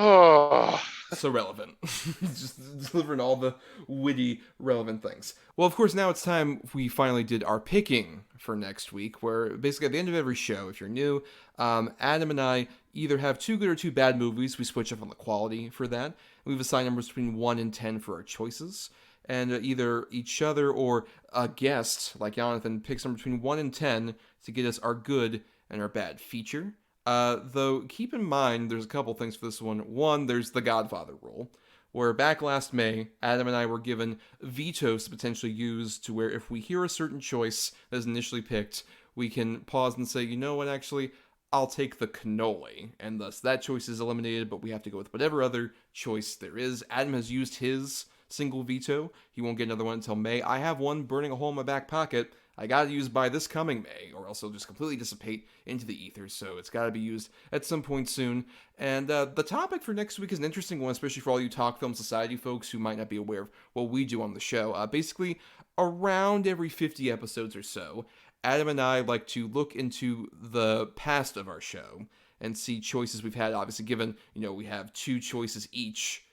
Oh, so relevant. Just delivering all the witty, relevant things. Well, of course, now it's time we finally did our picking for next week, where basically at the end of every show, if you're new, Adam and I either have 2 good or 2 bad movies. We switch up on the quality for that. We've assigned numbers between 1 and 10 for our choices. And either each other or a guest, like Yonathan, picks number between 1 and 10 to get us our good and our bad feature. Though, keep in mind, there's a couple things for this one. One, there's the Godfather rule, where back last May, Adam and I were given vetoes to potentially use, to where if we hear a certain choice that is initially picked, we can pause and say, you know what, actually, I'll take the cannoli. And thus, that choice is eliminated, but we have to go with whatever other choice there is. Adam has used his single veto. He won't get another one until May. I have one burning a hole in my back pocket. I gotta use by this coming May, or else it'll just completely dissipate into the ether, so it's gotta be used at some point soon. And the topic for next week is an interesting one, especially for all you Talk Film Society folks who might not be aware of what we do on the show. Basically, around every 50 episodes or so, Adam and I like to look into the past of our show and see choices we've had. Obviously, given, we have 2 choices each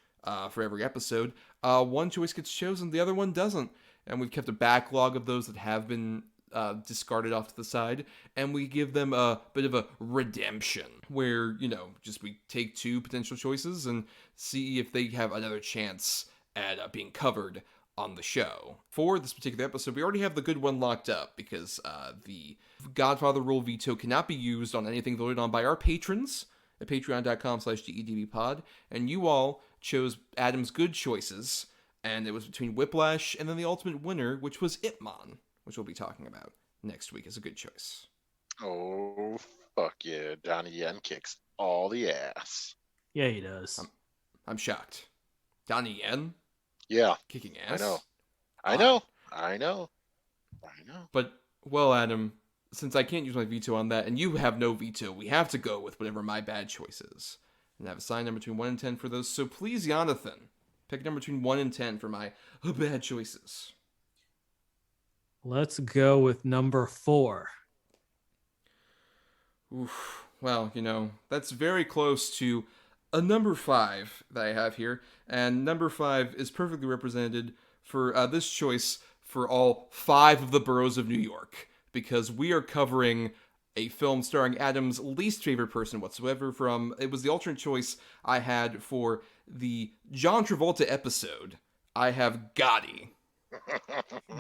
for every episode. One choice gets chosen, the other one doesn't. And we've kept a backlog of those that have been discarded off to the side, and we give them a bit of a redemption, where, just we take 2 potential choices and see if they have another chance at being covered on the show. For this particular episode, we already have the good one locked up, because the Godfather rule veto cannot be used on anything voted on by our patrons at patreon.com/GEDBpod, and you all chose Adam's good choices. And it was between Whiplash and then the ultimate winner, which was Ip Man, which we'll be talking about next week as a good choice. Oh, fuck yeah. Donnie Yen kicks all the ass. Yeah, he does. I'm shocked. Donnie Yen? Yeah. Kicking ass? I know. But, well, Adam, since I can't use my veto on that, and you have no veto, we have to go with whatever my bad choice is. And I have a sign number between 1 and 10 for those. So please, Yonathan, pick a number between 1 and 10 for my bad choices. Let's go with number 4. Oof. Well, that's very close to a number 5 that I have here. And number 5 is perfectly represented for this choice for all 5 of the boroughs of New York. Because we are covering a film starring Adam's least favorite person whatsoever it was the alternate choice I had for the John Travolta episode. I have Gotti.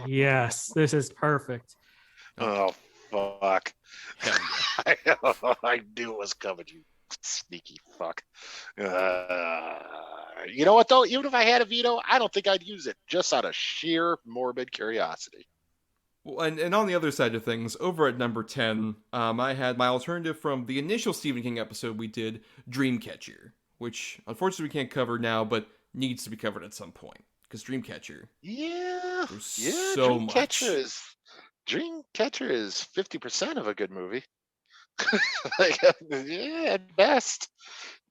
Yes, this is perfect. Oh, fuck. I knew it was coming, you sneaky fuck. You know what, though? Even if I had a veto, I don't think I'd use it, just out of sheer morbid curiosity. Well, and on the other side of things, over at number 10, I had my alternative from the initial Stephen King episode we did, Dreamcatcher, which unfortunately we can't cover now, but needs to be covered at some point. Because Dreamcatcher, there's so much. Dreamcatcher is 50% of a good movie. At best.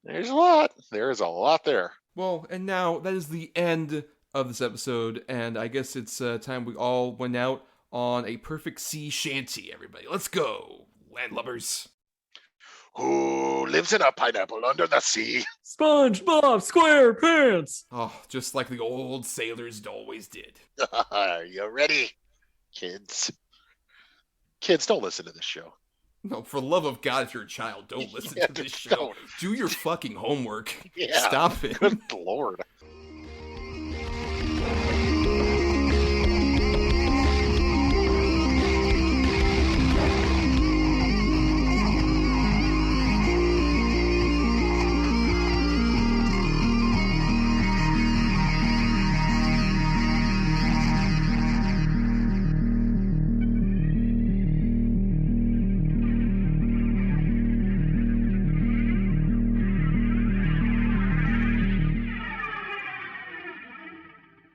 There's a lot. There's a lot there. Well, and now that is the end of this episode, and I guess it's time we all went out on a perfect sea shanty, everybody. Let's go, landlubbers. Who lives in a pineapple under the sea? SpongeBob SquarePants! Oh, just like the old sailors always did. Are you ready? Kids. Kids, don't listen to this show. No, for the love of God, if you're a child, don't listen to this show. don't. Do your fucking homework. Yeah. Stop it. Good Lord.